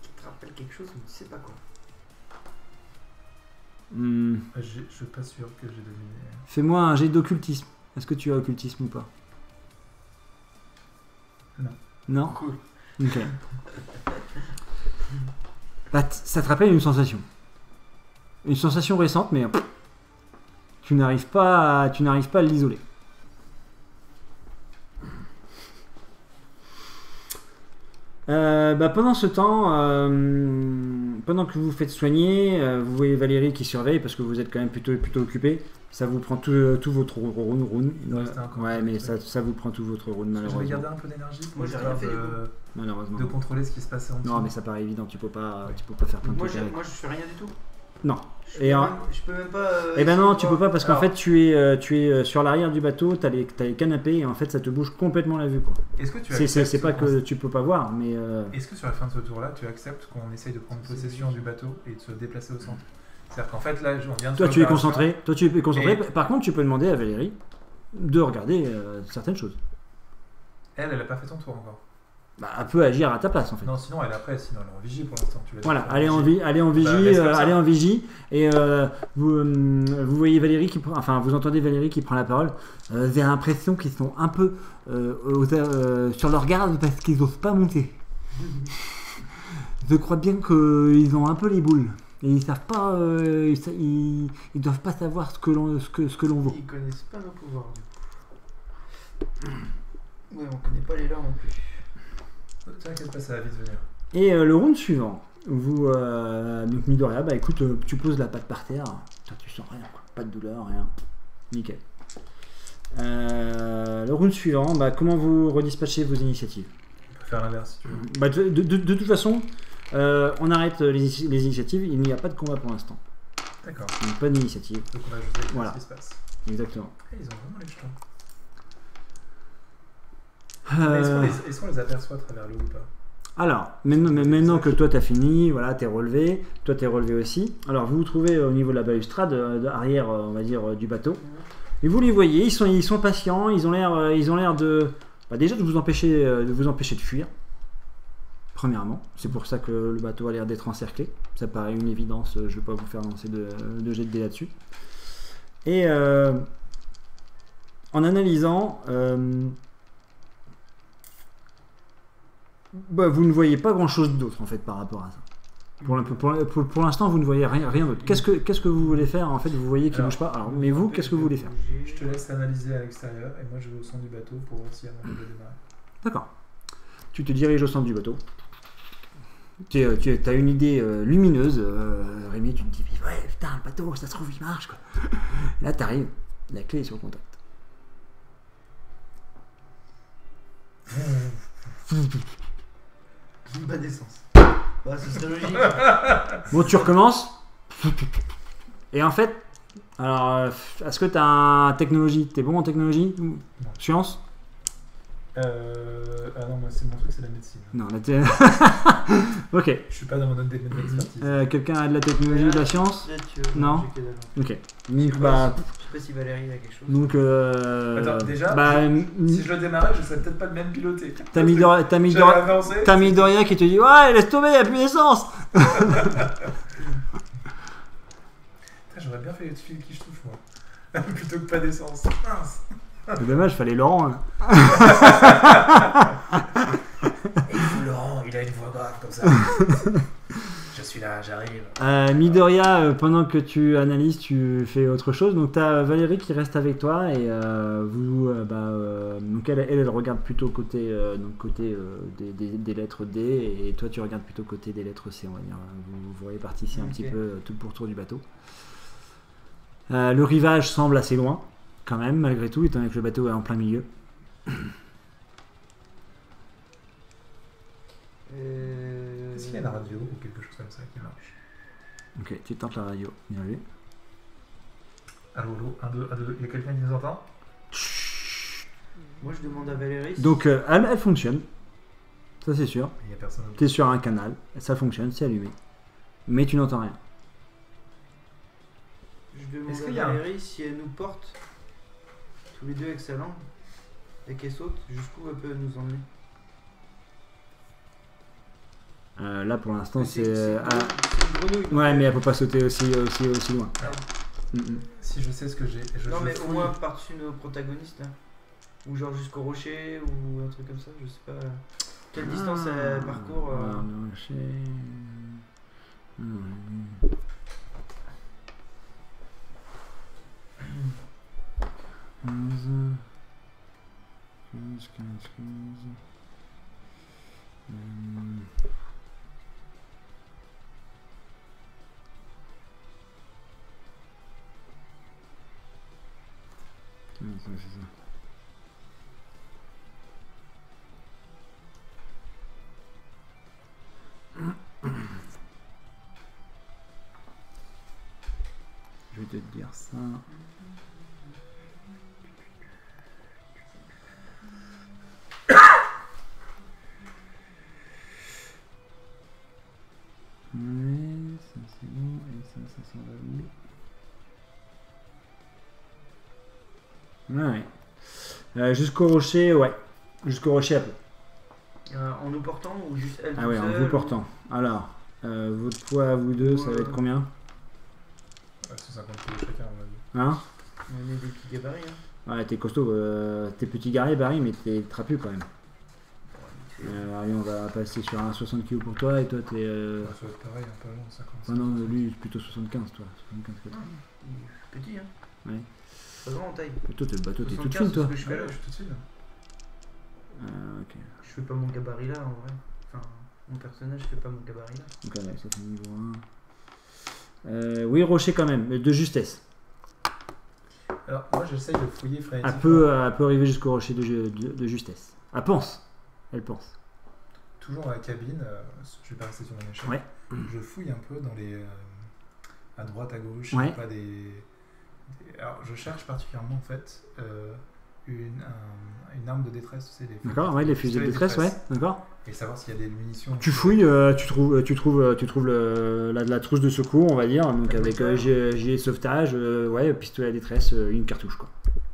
Tu te rappelles quelque chose, mais tu sais pas quoi. Je suis pas sûr que j'ai deviné. Fais-moi un jet d'occultisme. Est-ce que tu as occultisme ou pas? Non. Non? Cool. Ok. Bah, ça te rappelle une sensation. Une sensation récente, mais tu n'arrives pas à l'isoler. Bah, pendant ce temps, pendant que vous vous faites soigner, vous voyez Valérie qui surveille parce que vous êtes quand même plutôt occupé. Ça vous prend tout votre rune. Il doit rester encore Ouais, un mais truc. ça vous prend tout votre rune, Je vais malheureusement. garder un peu d'énergie pour Moi, j'ai histoire rien fait, du Malheureusement. de contrôler ce qui se passait en dessous. Non, mais ça paraît évident, tu peux pas faire plein de Moi, trucs avec. je fais rien du tout. Non. Je Et peux même pas. Eh ben non, tu peux pas parce qu'en Alors- fait tu es sur l'arrière du bateau, t'as les canapés et en fait ça te bouge complètement la vue quoi. Est-ce que tu C'est acceptes pas qu'on- que tu peux pas voir, mais Est-ce que sur la fin de ce tour-là, tu acceptes qu'on essaye de prendre possession du bateau et de se déplacer au centre? C'est-à-dire qu'en fait, là, on vient de toi faire tu es l'opération. concentré. Et- Par contre, tu peux demander à Valérie de regarder certaines choses. Elle a pas fait son tour encore. Bah, elle peut agir à ta place en fait. Non, sinon elle est après, sinon elle est en vigie pour l'instant. Tu vas Voilà, dire, allez en vigie, reste comme ça. allez en vigie et vous voyez Valérie vous entendez Valérie qui prend la parole. J'ai l'impression qu'ils sont un peu sur leur garde parce qu'ils n'osent pas monter. Je crois bien qu'ils ont un peu les boules. Et ils savent pas, ils doivent pas savoir ce que l'on vaut. Ils connaissent pas nos pouvoirs. Ouais, on connaît pas les leurs non plus. T'inquiète pas, ça va vite venir. Et le round suivant, vous, donc Midoriya, bah écoute, tu poses la patte par terre, tu sens rien, quoi. Pas de douleur, rien. Nickel. Le round suivant, bah, comment vous redispatchez vos initiatives? On peut faire l'inverse si tu veux. Bah, de toute façon, on arrête les initiatives, il n'y a pas de combat pour l'instant. D'accord. Donc pas d'initiative. Donc on va ajouter Voilà. ce qui se passe. Exactement. Ils ont vraiment les jetons. Est-ce qu'on les aperçoit à travers l'eau ou pas? Alors, maintenant que toi t'as fini, voilà, t'es relevé, toi t'es relevé aussi. Alors vous vous trouvez au niveau de la balustrade arrière, on va dire, du bateau. Et vous les voyez, ils sont patients, ils ont l'air de, bah, déjà de vous empêcher de fuir. Premièrement, c'est pour ça que le bateau a l'air d'être encerclé. Ça paraît une évidence, je ne vais pas vous faire lancer de jet de dés là-dessus. Et en analysant, bah, vous ne voyez pas grand-chose d'autre en fait par rapport à ça. Pour l'instant, vous ne voyez rien d'autre. Qu'est-ce que vous voulez faire en fait? Vous voyez qu'il ne bouge pas. Alors, mais vous, qu'est-ce que vous voulez faire? Je te laisse analyser à l'extérieur et moi je vais au centre du bateau pour voir s'il y a moyen de démarrer. D'accord. Tu te diriges au centre du bateau. Tu as une idée lumineuse. Rémi, tu te dis, ouais, putain, le bateau, ça se trouve, il marche, quoi. Là, tu arrives, la clé est sur le contact. Bas d'essence. Bah, ce serait logique. Bon, tu recommences. Et en fait, alors, est-ce que tu as un technologie? T'es bon en technologie? Non. Science? Ah non, moi c'est mon truc, c'est la médecine. Non, là, t'es... Ok. Je suis pas dans mon autre domaine d'expertise. Quelqu'un a de la technologie ou de la science? Non. J'ai que dalle. Ok. Donc, bah... Je sais pas si Valérie a quelque chose. Donc, Attends, déjà, bah, si je le démarrais, je serais peut-être pas le même piloter. t'as Midoriya qui te dit, ouais, laisse tomber, il n'y a plus d'essence. Putain, j'aurais bien fait les fils qui je touche, moi. Plutôt que pas d'essence. Mince. C'est dommage, fallait Laurent. Hein. Et Laurent, il a une voix grave comme ça. Je suis là, j'arrive. Midoriya, pendant que tu analyses, tu fais autre chose. Donc tu as Valérie qui reste avec toi et donc elle regarde plutôt côté des lettres D et toi tu regardes plutôt côté des lettres C, on va dire. Vous répartissez un petit peu tout pour tour du bateau. Le rivage semble assez loin, quand même, malgré tout, étant donné que le bateau est en plein milieu. Est-ce qu'il y a la radio ou quelque chose comme ça qui marche? Ok, tu tentes la radio. Bien vu. Allô, 1, 2, 1, 2. Il y a quelqu'un qui nous entend? Moi je demande à Valérie. Donc elle fonctionne. Ça c'est sûr. Il y a personne Tu es sur un canal. Ça fonctionne, c'est allumé. Mais tu n'entends rien. Je demande Est-ce à qu'il y a Valérie si elle nous porte tous les deux avec sa langue et qu'elle saute, jusqu'où elle peut nous emmener. Là pour l'instant c'est... une grenouille. Ouais, mais elle peut pas sauter aussi loin. Ah. Mm-mm. Si je sais ce que j'ai. Non mais au moins par-dessus nos protagonistes là. Ou genre jusqu'au rocher ou un truc comme ça, je sais pas. Quelle distance elle parcourt Le rocher... Je vais te dire ça. Ouais, ça c'est bon, et ça s'en va où? Ouais. Jusqu'au rocher, ouais. Jusqu'au rocher à peu. en nous portant ou juste elle? Ah ouais, en vous portant. Alors, votre poids à vous deux, ça va être combien? C'est 50 kg chacun, on va dire. Hein? On est des petits gabarits. Hein. Ouais, t'es costaud. T'es petit guerrier, Barry, mais t'es trapu quand même. Allez, on va passer sur un 60 kg pour toi et toi t'es. Ça va être pareil, un peu long, 50. Ah non, lui plutôt 75, toi. 75 Il est petit, hein. Ouais. Pas grand en taille. Toi, t'es tout 75, fine, toi. c'est ce que je fais Ouais, là. je suis tout de suite. Ok. Je fais pas mon gabarit là en vrai. Enfin, mon personnage fait pas mon gabarit là. Donc, ouais, ça c'est niveau 1. Oui, rocher quand même, mais de justesse. Alors, moi, j'essaye de fouiller Elle frénétiquement. peut arriver jusqu'au rocher de justesse. Elle pense. Elle pense. Toujours dans la cabine, je vais pas rester sur mon échelle. Ouais. Je fouille un peu dans les. À droite, à gauche, Ouais. pas Alors, je cherche particulièrement en fait une arme de détresse, tu sais, les D'accord, ouais, les fusils de détresse, ouais, d'accord. Et savoir s'il y a des munitions. Tu fouilles, tu trouves la trousse de secours, on va dire, donc avec gilet de sauvetage, ouais, pistolet à détresse, une cartouche, quoi.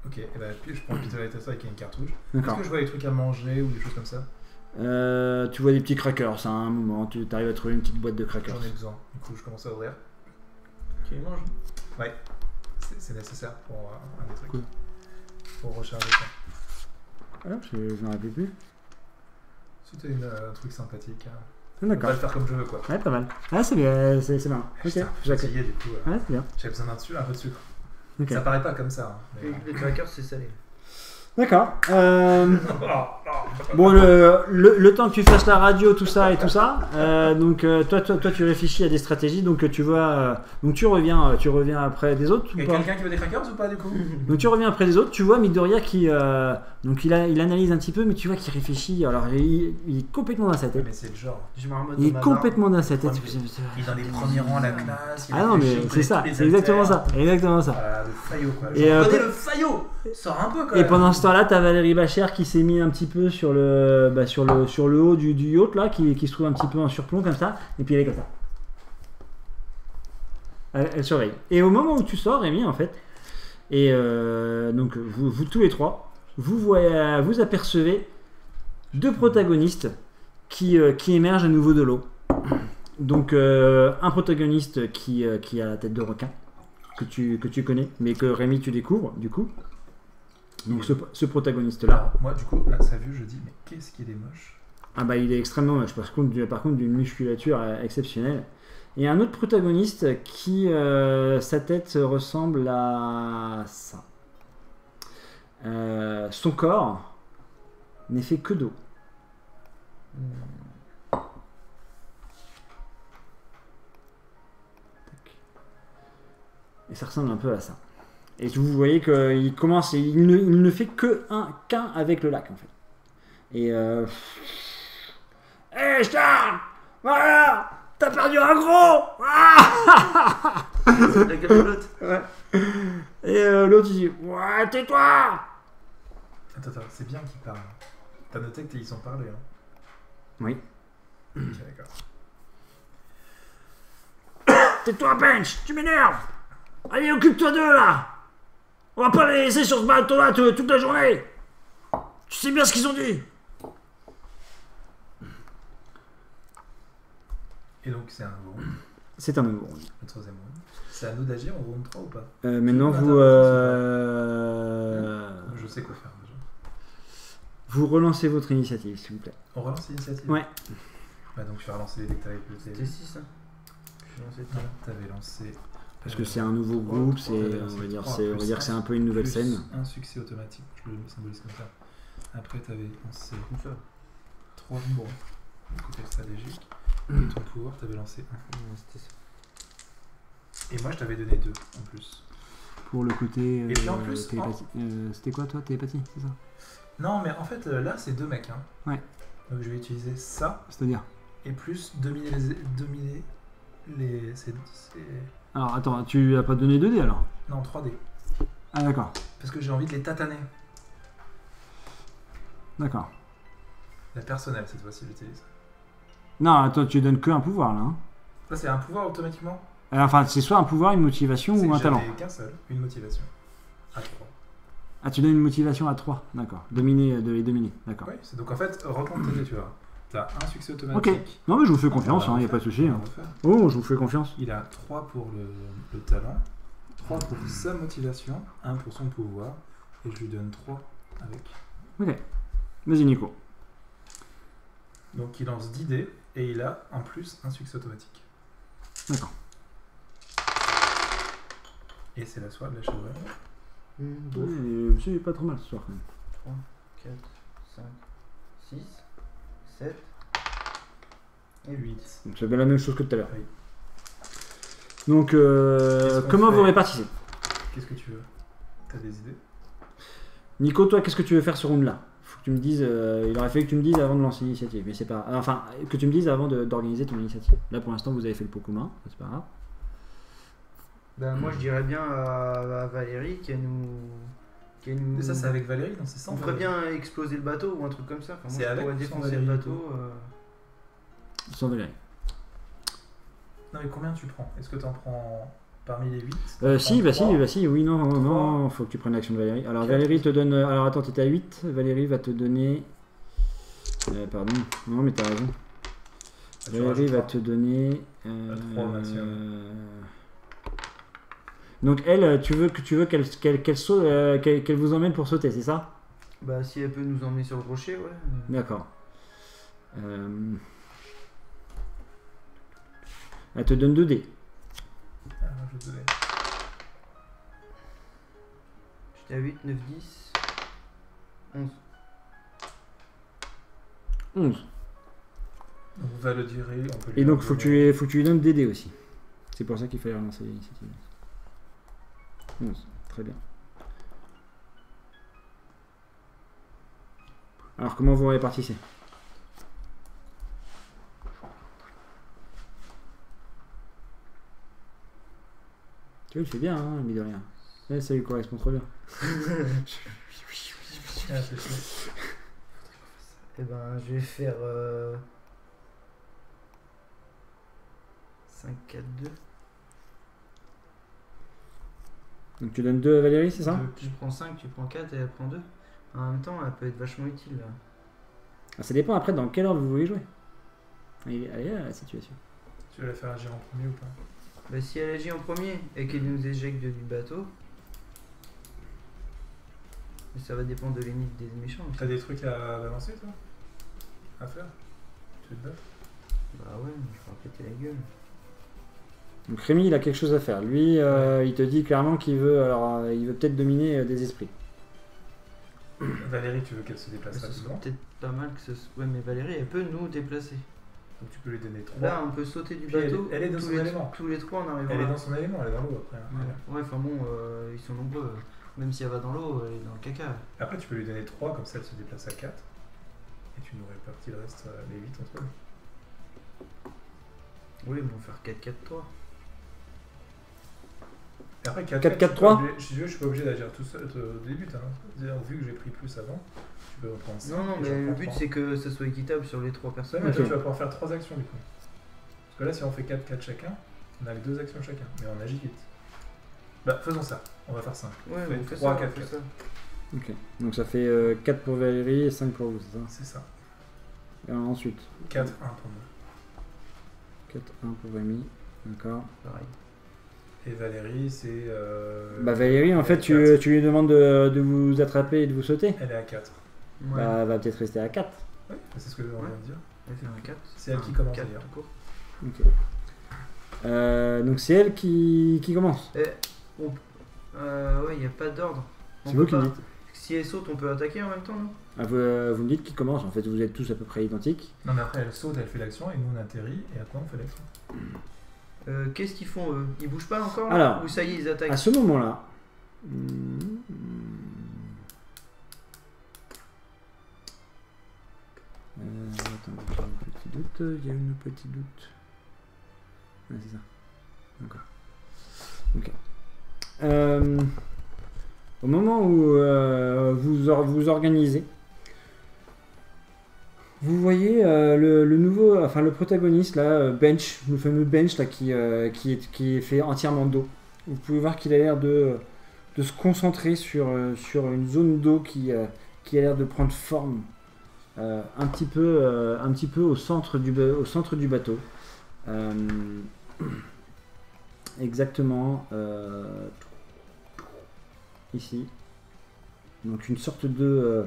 Ok, et ben, puis je prends le pistolet à détresse avec une cartouche. Est-ce D'accord. que je vois des trucs à manger ou des choses comme ça? Tu vois des petits crackers, à un moment, tu arrives à trouver une petite boîte de crackers. J'en ai besoin. Du coup, je commence à ouvrir. Tu les manges? Ouais, c'est nécessaire pour un des trucs. Cool. Pour recharger ça. Voilà, je n'en rappelle plus. C'était un truc sympathique. Hein. Je peux D'accord. pas le faire comme je veux, quoi. Ouais, pas mal. Ah, c'est bien, c'est bien. Ok, Putain, je suis j'accepte. fatigué, du coup. Ouais, c'est bien. J'avais besoin un peu de sucre. Ok. Ça paraît pas comme ça. Hein, mais... Les crackers, c'est salé. D'accord. Oh, Bon, le temps que tu fasses la radio, tout ça, donc toi, tu réfléchis à des stratégies, donc tu vois, donc tu reviens après des autres. Il y Ou a pas quelqu'un qui veut des crackers ou pas, du coup? Donc tu reviens après les autres, tu vois Midoriya qui, donc il analyse un petit peu, mais tu vois qu'il réfléchit. Alors il est complètement dans sa tête. Mais c'est le genre. Je me remonte Il est dans ma complètement dans sa tête. Il est dans les premiers rangs à la classe. il Ah non, mais réfléchit, il c'est ça, connaît tous c'est les exactement haltères. ça, exactement ça. Voilà, le faillot, quoi. Et, Je connais le faillot. Sors un peu, quand Et même. pendant ce temps-là, t'as Valérie Bachère qui s'est mis un petit peu sur le haut du yacht là, qui se trouve un petit peu en surplomb comme ça, et puis elle est comme ça. Elle surveille. Et au moment où tu sors, Rémi, en fait, et donc vous tous les trois, vous apercevez deux protagonistes qui émergent à nouveau de l'eau. Donc un protagoniste qui a la tête de requin, que tu connais, mais que Rémi tu découvres du coup. Donc ce protagoniste-là. Alors, moi, du coup, à sa vue, je dis, mais qu'est-ce qu'il est moche. Ah bah il est extrêmement moche, par contre d'une musculature exceptionnelle. Et un autre protagoniste qui, sa tête ressemble à ça. Son corps n'est fait que d'eau. Et ça ressemble un peu à ça. Et vous voyez qu'il commence, il ne fait qu'un avec le lac en fait. Et Hé Charles, voilà, t'as perdu un gros. Ah C'est la gueule de l'autre. Ouais. Et l'autre il dit ouais tais-toi. Attends, c'est bien qu'ils parlent. T'as noté qu'ils sont parlé, hein? Oui. Ok, d'accord. Tais-toi Bench, tu m'énerves. Allez occupe-toi d'eux là. On va pas les laisser sur ce bateau là toute la journée. Tu sais bien ce qu'ils ont dit. Et donc, c'est un nouveau round. C'est un nouveau round. Le troisième round. C'est à nous d'agir en round 3 ou pas? Maintenant vous Je sais quoi faire déjà. vous relancez votre initiative s'il vous plaît. On relance l'initiative? Ouais. Bah donc, je vais relancer les dès que t'avais plus C'était 6, hein. J'ai lancé tout à l'heure. T'avais lancé. Parce que c'est un nouveau groupe, c'est, on va dire que c'est un peu une nouvelle scène. Un succès automatique, je le symbolise comme ça. Après, t'avais lancé Comme ça. 3 bons, côté stratégique. Et ton pouvoir, t'avais lancé 1. Non, c'était ça. Et moi, je t'avais donné 2 en plus. Pour le côté Et puis en plus, télépathie. C'était quoi toi, télépathie, c'est ça? Non, mais en fait, là, c'est 2 mecs. Hein. Ouais. Donc, je vais utiliser ça. C'est-à-dire? Et plus dominer les. C'est. Alors attends, tu as pas donné 2 dés alors? Non, 3D. Ah d'accord, Parce que j'ai envie de les tataner. d'accord. La personnelle, cette fois-ci, j'utilise. Non, attends, tu donnes que un pouvoir là. Hein. Ça, c'est un pouvoir automatiquement? Enfin, c'est soit un pouvoir, une motivation C'est ou que un talent. j'avais qu'un seul, une motivation. À 3. Ah, tu donnes une motivation à 3, d'accord. De les dominer, d'accord. Oui, c'est donc en fait, recompte tes dés, tu vois. T'as un succès automatique. Ok, non mais je vous fais confiance, On va il n'y a pas de souci. on va Hein. refaire. Oh, je vous fais confiance. Il a 3 pour le talent, 3 pour sa motivation, 1 pour son pouvoir, et je lui donne 3 avec. Ok, vas-y Nico. Donc il lance 10 dés et il a en plus un succès automatique. D'accord. Et c'est la soie de la chevreuil. Oui, c'est pas trop mal ce soir quand même. 3, 4, 5, 6, 7 et 8. Donc c'est bien la même chose que tout à l'heure. Oui. Donc Qu'est-ce qu'on comment fait vous répartissez? Qu'est-ce que tu veux? T'as des idées? Nico, toi, qu'est-ce que tu veux faire ce round-là? Faut que tu me dises. Il aurait fallu que tu me dises avant de lancer l'initiative, mais c'est pas. Enfin, que tu me dises avant d'organiser ton initiative. Là, pour l'instant, vous avez fait le pot commun, c'est pas grave. Ben, moi je dirais bien à Valérie qu'elle nous. Mais ça, c'est avec Valérie, non? C'est sans On ferait Valérie. bien exploser le bateau ou un truc comme ça. Enfin, moi, C'est je avec pourrais ou sans défoncer le Valérie, bateau. Sans Valérie. Non, mais combien tu prends? Est-ce que tu en prends parmi les 8? Si, bah si, oui, non, faut que tu prennes l'action de Valérie. Alors, Valérie te donne. Alors, attends, t'étais à 8. Valérie va te donner. Pardon, non, mais t'as raison. Valérie va te donner. 3 au maximum. Donc, elle, tu veux qu'elle saute, qu'elle vous emmène pour sauter, c'est ça? Bah, si elle peut nous emmener sur le rocher, ouais. D'accord. Elle te donne 2 dés. Ah, je te donne. J'étais à 8, 9, 10, 11. 11. Donc Valérie, on peut lui Et donc, en faut que donner. tu lui donnes des dés aussi. C'est pour ça qu'il fallait relancer l'initiative. 11. Très bien. Alors, comment vous répartissez? Tu vois, il fait bien, hein, mais de rien. Ouais, ça lui correspond trop bien. Ah, c'est chaud. Et ben, je vais faire 5, 4, 2. Donc, tu donnes 2 à Valérie, c'est ça? Je prends 5, tu prends 4 et elle prend 2. En même temps, elle peut être vachement utile là. Ah, ça dépend après dans quel ordre vous voulez jouer. Elle est là, la situation. Tu veux la faire agir en premier ou pas? Bah, si elle agit en premier et qu'elle nous éjecte du bateau, mais ça va dépendre de l'énigme des méchants aussi. T'as des trucs à balancer, toi? À faire? Tu te bats? Bah ouais, je vais en péter la gueule. Donc Rémi, il a quelque chose à faire. Lui, il te dit clairement qu'il veut, il veut peut-être dominer des esprits. Valérie, tu veux qu'elle se Mais déplace ce serait rapidement? peut-être pas mal que ce soit. Ouais, mais Valérie, elle peut nous déplacer. Donc tu peux lui donner 3. Là, on peut sauter du Puis bateau. elle est dans tous son les- élément. Tous les trois en arrivant Elle est là. dans son élément, elle est dans l'eau après. Hein. Ouais, enfin bon, ils sont nombreux. Même si elle va dans l'eau, elle est dans le caca. Après, tu peux lui donner 3, comme ça elle se déplace à 4. Et tu nous répartis le reste, les 8 entre eux. Oui, mais on va faire 4-4-3. Et après, 4, 4-4-3. je suis pas obligé d'agir tout seul au début. Hein. C'est-à-dire, vu que j'ai pris plus avant, tu peux en prendre 5. Non, mais le but c'est que ça soit équitable sur les trois Ouais, personnes. mais toi, Ok. tu vas pouvoir faire 3 actions du coup. Parce que là, si on fait 4 chacun, on a que 2 actions chacun. Mais on agit vite. Bah, faisons ça. On va faire 5. Ouais, Fait on fait 3, ça, 4, on fait 4. ça. Ok. Donc ça fait 4 pour Valérie et 5 pour vous, c'est ça? C'est ça. Et ensuite, 4, 1 pour nous. 4, 1 pour Rémi. D'accord. Pareil. Et Valérie, c'est. Bah Valérie, en fait, tu lui demandes de vous attraper et de vous sauter. Elle est à 4. Ouais. Bah, elle va peut-être rester à 4. Oui, c'est ce que on vient de dire. Elle fait un 4. C'est elle qui commence, 4 d'ailleurs. tout court. Ok. Donc c'est elle qui commence. Ouais, il n'y a pas d'ordre. On C'est peut vous qui me pas- dites. Si elle saute, on peut attaquer en même temps, non? Ah, vous me dites qui commence. En fait, vous êtes tous à peu près identiques. Non, mais après, elle saute, elle fait l'action, et nous on atterrit, et après on fait l'action. Qu'est-ce qu'ils font eux? Ils bougent pas encore là? Alors, Ou ça y est, ils attaquent? À ce moment-là. Attends, j'ai un petit doute. Il y a une petit doute. Ouais, c'est ça. D'accord. Ok. Au moment où vous organisez, vous voyez le nouveau, enfin le protagoniste là, Bench, le fameux Bench là qui est fait entièrement d'eau. Vous pouvez voir qu'il a l'air de se concentrer sur une zone d'eau qui a l'air de prendre forme un petit peu au centre du bateau. Exactement ici. Donc une sorte de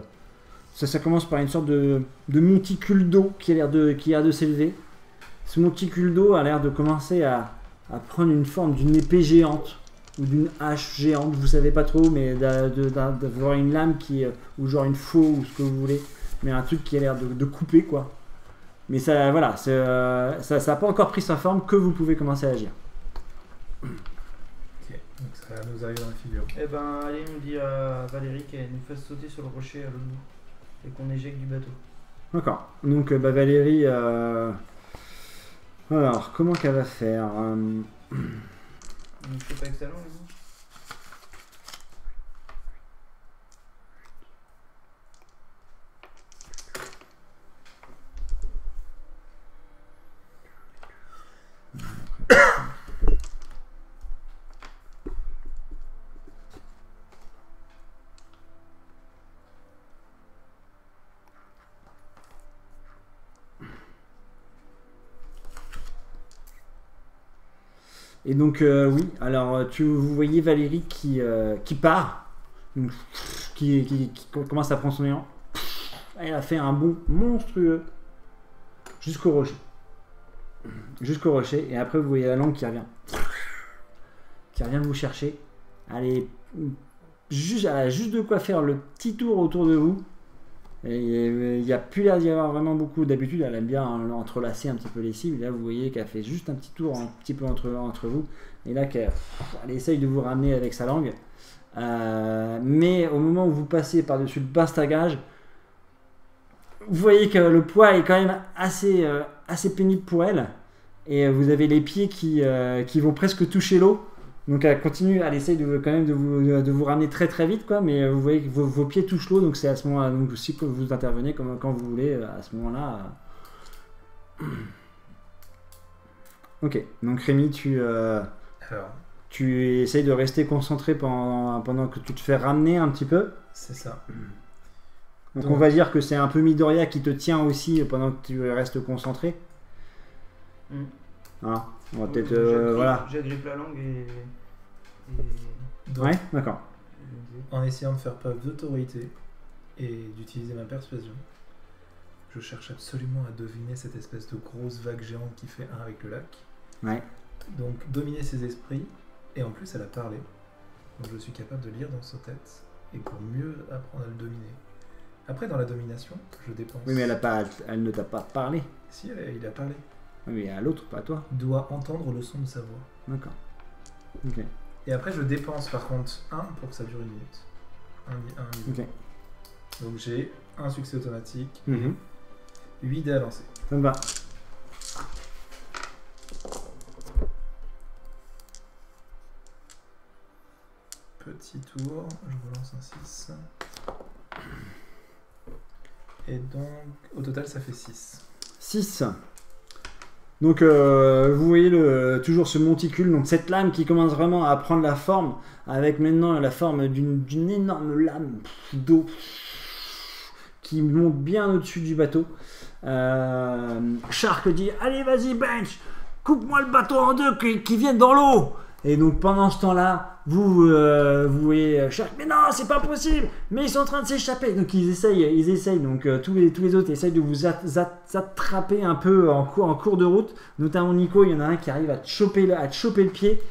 Ça commence par une sorte de monticule d'eau qui a l'air de s'élever. Ce monticule d'eau a l'air de commencer à prendre une forme d'une épée géante ou d'une hache géante, vous savez pas trop, mais d'avoir une lame ou genre une faux ou ce que vous voulez, mais un truc qui a l'air de couper quoi. Mais ça, voilà, ça n'a pas encore pris sa forme que vous pouvez commencer à agir. Ok, donc ça nous arrive dans la figure. Eh ben, allez, on dit à Valérie qu'elle nous fasse sauter sur le rocher à l'autre bout et qu'on éjecte du bateau. D'accord. Donc Valérie, alors comment qu'elle va faire On fait pas avec sa langue, non? Et donc oui, alors vous voyez Valérie qui part, donc, qui commence à prendre son élan. Elle a fait un bond monstrueux jusqu'au rocher. Jusqu'au rocher, et après vous voyez la langue qui revient vous chercher. Elle a juste de quoi faire le petit tour autour de vous. Et il n'y a plus l'air d'y avoir vraiment beaucoup. D'habitude, elle aime bien entrelacer un petit peu les cibles. Là, vous voyez qu'elle fait juste un petit tour un petit peu entre vous. Et là, elle essaye de vous ramener avec sa langue. Mais au moment où vous passez par-dessus le bastagage, vous voyez que le poids est quand même assez pénible pour elle. Et vous avez les pieds qui vont presque toucher l'eau. Donc elle continue, elle essaye quand même de vous ramener très très vite, quoi, mais vous voyez que vos pieds touchent l'eau, donc c'est à ce moment-là, donc aussi que vous intervenez quand vous voulez, à ce moment-là. Ok, donc Rémi, tu essayes de rester concentré pendant que tu te fais ramener un petit peu. C'est ça. Donc on va dire que c'est un peu Midoriya qui te tient aussi pendant que tu restes concentré. Voilà. On va peut-être voilà. J'agrippe la langue et... Donc, ouais, d'accord. En essayant de faire preuve d'autorité et d'utiliser ma persuasion, je cherche absolument à deviner cette espèce de grosse vague géante qui fait un avec le lac. Ouais. Donc dominer ses esprits, et en plus elle a parlé. Donc je suis capable de lire dans sa tête, et pour mieux apprendre à le dominer. Après dans la domination, je dépense... Oui mais elle ne t'a pas parlé. Si, il a parlé. Oui mais à l'autre, pas à toi. Doit entendre le son de sa voix. D'accord. Ok. Et après je dépense par contre 1 pour que ça dure 1 minute. Un niveau. Ok. Donc j'ai un succès automatique, 8 dés à lancer. Ça me va. Petit tour, je relance un 6. Et donc au total ça fait 6. 6. Donc vous voyez toujours ce monticule, donc cette lame qui commence vraiment à prendre la forme, avec maintenant la forme d'une énorme lame d'eau qui monte bien au-dessus du bateau. Shark dit « Allez vas-y Bench, coupe-moi le bateau en deux qui vienne dans l'eau !» Et donc pendant ce temps-là, vous voyez Shark, mais non, c'est pas possible, mais ils sont en train de s'échapper. Donc ils essayent. Donc tous les autres essayent de vous attraper un peu en cours de route. Notamment Nico, il y en a un qui arrive à te choper le pied.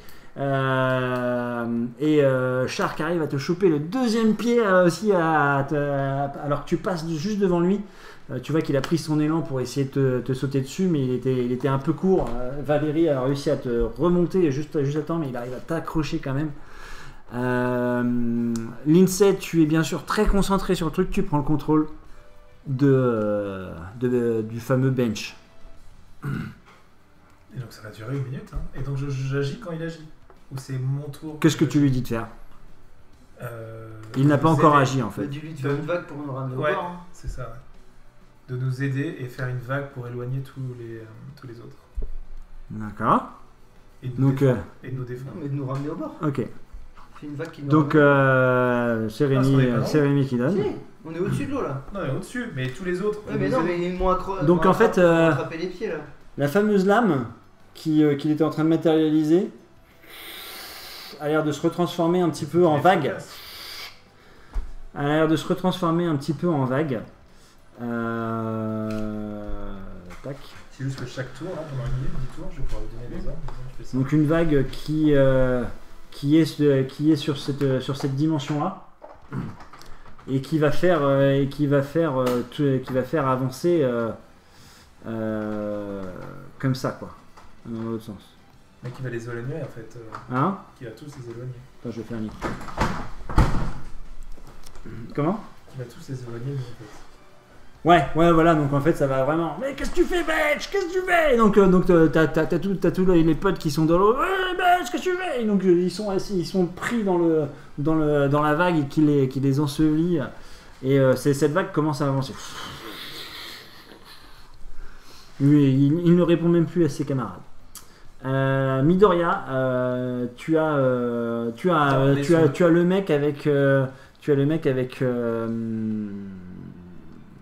Shark arrive à te choper le deuxième pied aussi alors que tu passes juste devant lui. Tu vois qu'il a pris son élan pour essayer de te sauter dessus, mais il était un peu court. Valérie a réussi à te remonter juste à temps, mais il arrive à t'accrocher quand même. Lindsay, tu es bien sûr très concentré sur le truc, tu prends le contrôle du fameux bench. Et donc ça va durer 1 minute, hein. Et donc j'agis quand il agit. Ou c'est mon tour. Qu'est-ce que tu lui dis de faire? Il n'a pas encore agi en fait. Dis-lui de faire une vague pour nous ramener au Ouais, bord. Hein. c'est ça, ouais. De nous aider et faire une vague pour éloigner tous les autres. D'accord. Et de nous Donc, défendre. Et de nous défendre. Non, mais de nous ramener au bord. Ok. Fais une vague qui nous Donc ramène. c'est Rémi qui donne. Si, on est au-dessus de l'eau là. Non, mais au-dessus, mais tous les autres. Ouais, mais non, mais ils m'ont Donc, en fait, attrapé les pieds là. La fameuse lame qu'il était en train de matérialiser a l'air de se retransformer un petit peu en vague. a l'air de se retransformer un petit peu en vague. Tac. C'est juste que chaque tour, là, pendant une minute, 10 tours, je vais pouvoir lui donner des ordres. Je fais ça. Donc une vague qui est sur cette dimension-là et qui va faire avancer comme ça, quoi, dans l'autre sens. Mais qui va les éloigner en fait. Hein? Qui va tous les éloigner. Attends, je vais faire un micro. Comment? Qui va tous les éloigner, en fait. Ouais, voilà, donc en fait ça va vraiment. Mais qu'est-ce que tu fais, Betch? Qu'est-ce que tu fais? Et donc t'as tous les potes qui sont dans l'eau. Betch, qu'est-ce que tu fais? Et donc ils sont assis, ils sont pris dans la vague et qui les ensevelit. Et cette vague commence à avancer. Lui, il ne répond même plus à ses camarades. Midoriya, tu as le mec avec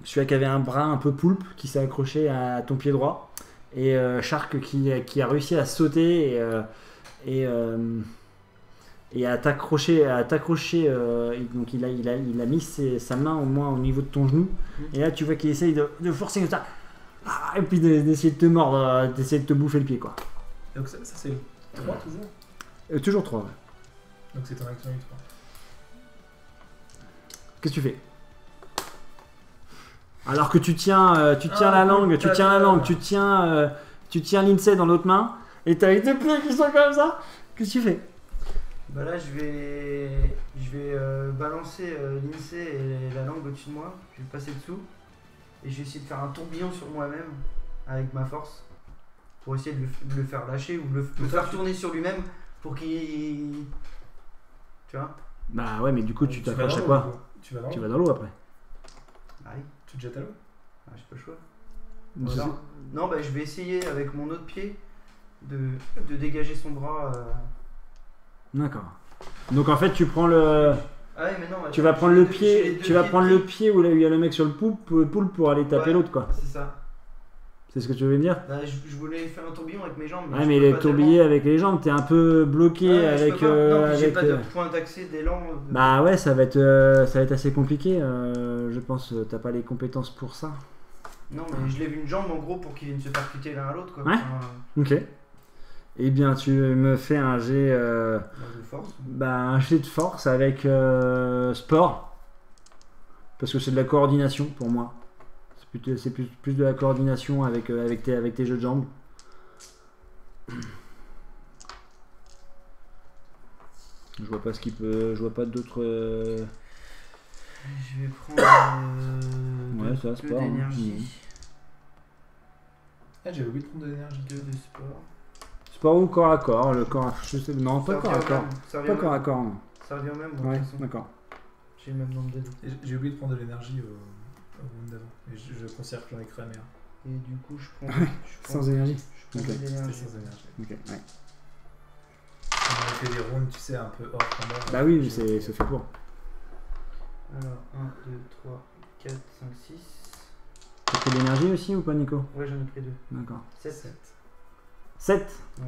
celui qui avait un bras un peu poulpe qui s'est accroché à ton pied droit et Shark qui a réussi à sauter et à t'accrocher donc il a mis sa main au moins au niveau de ton genou et là tu vois qu'il essaye de forcer comme ça et puis d'essayer de te mordre, d'essayer de te bouffer le pied, quoi. Donc ça c'est 3 toujours. Toujours 3, ouais. Donc c'est ton action et 3. Qu'est-ce que tu fais? Alors que tu tiens la langue, tu tiens Lindsay dans l'autre main et t'as les deux pieds qui sont comme ça. Qu'est-ce que tu fais? Bah là je vais balancer Lindsay et la langue au-dessus de moi, je vais passer dessous et je vais essayer de faire un tourbillon sur moi-même avec ma force pour essayer de le faire lâcher ou le faire tourner sur lui-même pour qu'il... Tu vois? Bah ouais, mais du coup tu vas t'accroches à dans quoi? l'eau, tu vas dans Tu l'eau. vas dans l'eau après. Ah oui. Tu te jettes à l'eau. Ah, j'ai pas le choix. Je sais. Non, bah je vais essayer avec mon autre pied de dégager son bras. D'accord. Donc en fait tu prends le... Ah ouais, mais non, Tu vas prendre le pied, le pied où il y a le mec sur le poulpe pour aller taper Ouais. l'autre, quoi. C'est ça. C'est ce que tu veux me dire? Bah, je voulais faire un tourbillon avec mes jambes. Ouais, je mais peux les pas tourbillés avec les jambes, t'es un peu bloqué tellement. Ouais, avec. je peux pas. Non, puis j'ai avec, pas de point d'accès, d'élan. Bah ouais, ça va être assez compliqué. Je pense, t'as pas les compétences pour ça. Non, mais je lève une jambe en gros pour qu'ils viennent se percuter l'un à l'autre, quoi. Ouais. Ok. Eh bien, tu me fais un jet. De force. Un jet de force avec sport. Parce que c'est de la coordination pour moi. C'est plus de la coordination avec tes jeux de jambes. Je vois pas ce qu'il peut. Je vois pas d'autres. Je vais prendre. Ouais, ça, deux sport. Hein. d'énergie. Ah, j'avais oublié de prendre de l'énergie. 2 de sport. Sport ou corps à corps? Le corps. Je sais, non, pas Ça corps à revient au corps. même, ça revient Pas au corps à même. corps. Non. Ça revient au même, moi, de Ouais, toute façon. d'accord. J'ai le même nombre de dés. Et j'ai oublié de prendre de l'énergie au round d'avant. Et je considère que j'en ai cramé un. Et du coup, je prends. Sans énergie. Je prends Ok. de C'était l'énergie. sans énergie. Ok, ouais. On a fait des rounds, tu sais, un peu hors combat. Bah oui, c'est fait pour. Alors, 1, 2, 3, 4, 5, 6. T'as pris de l'énergie aussi ou pas, Nico? Ouais, j'en ai pris 2. D'accord. 7. 7. Ouais.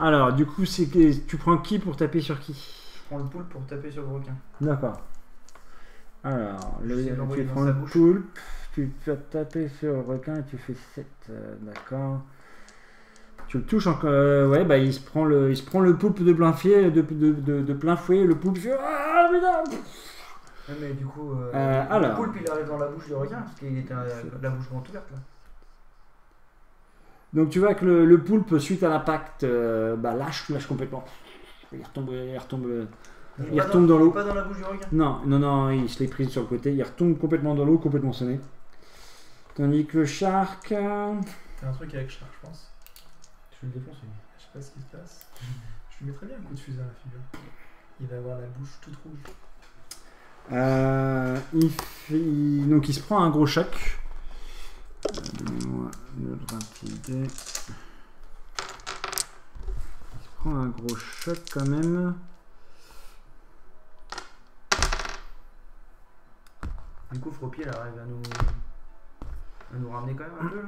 Alors, du coup, c'est que tu prends qui pour taper sur qui? Je prends le poulpe pour taper sur le requin. D'accord. Alors, J'essaie de l'envoyer tu dans prends sa le bouche. poulpe, tu vas taper sur le requin et tu fais 7. D'accord. Tu le touches encore. Ouais, bah il se prend le poulpe de plein fouet, de plein fouet. Le poulpe fait. Ah, putain! Ouais, mais du coup, alors. le poulpe il arrive dans la bouche du requin parce qu'il était la bouche grande ouverte là. Donc tu vois que le poulpe, suite à l'impact, lâche complètement. Il retombe Il retombe dans l'eau. Pas dans la bouche du requin. Non, il se l'est pris sur le côté. Il retombe complètement dans l'eau, complètement sonné. Tandis que le shark. T'as un truc avec Shark, je pense. Je le défonce. Je sais pas ce qui se passe. Je lui mettrais bien un coup de fusil à la figure. Il va avoir la bouche toute rouge. Donc il se prend un gros choc. Donnez-moi notre rapidité. Il se prend un gros choc quand même. Du coup, Fropi elle arrive à nous ramener quand même un peu là.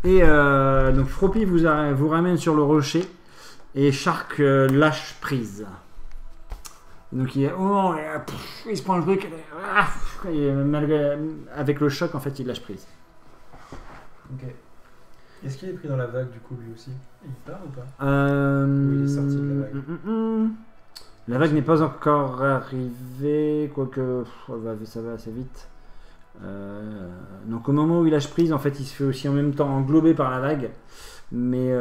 Et donc Fropi vous ramène sur le rocher et Shark lâche prise. Donc il est il se prend le truc, et malgré, avec le choc en fait il lâche prise. Ok. Est-ce qu'il est pris dans la vague du coup lui aussi? Il part ou pas? Ou il est sorti de la vague. La vague n'est pas encore arrivée, quoique ça va assez vite. Donc au moment où il lâche prise, en fait, il se fait aussi en même temps englober par la vague. Mais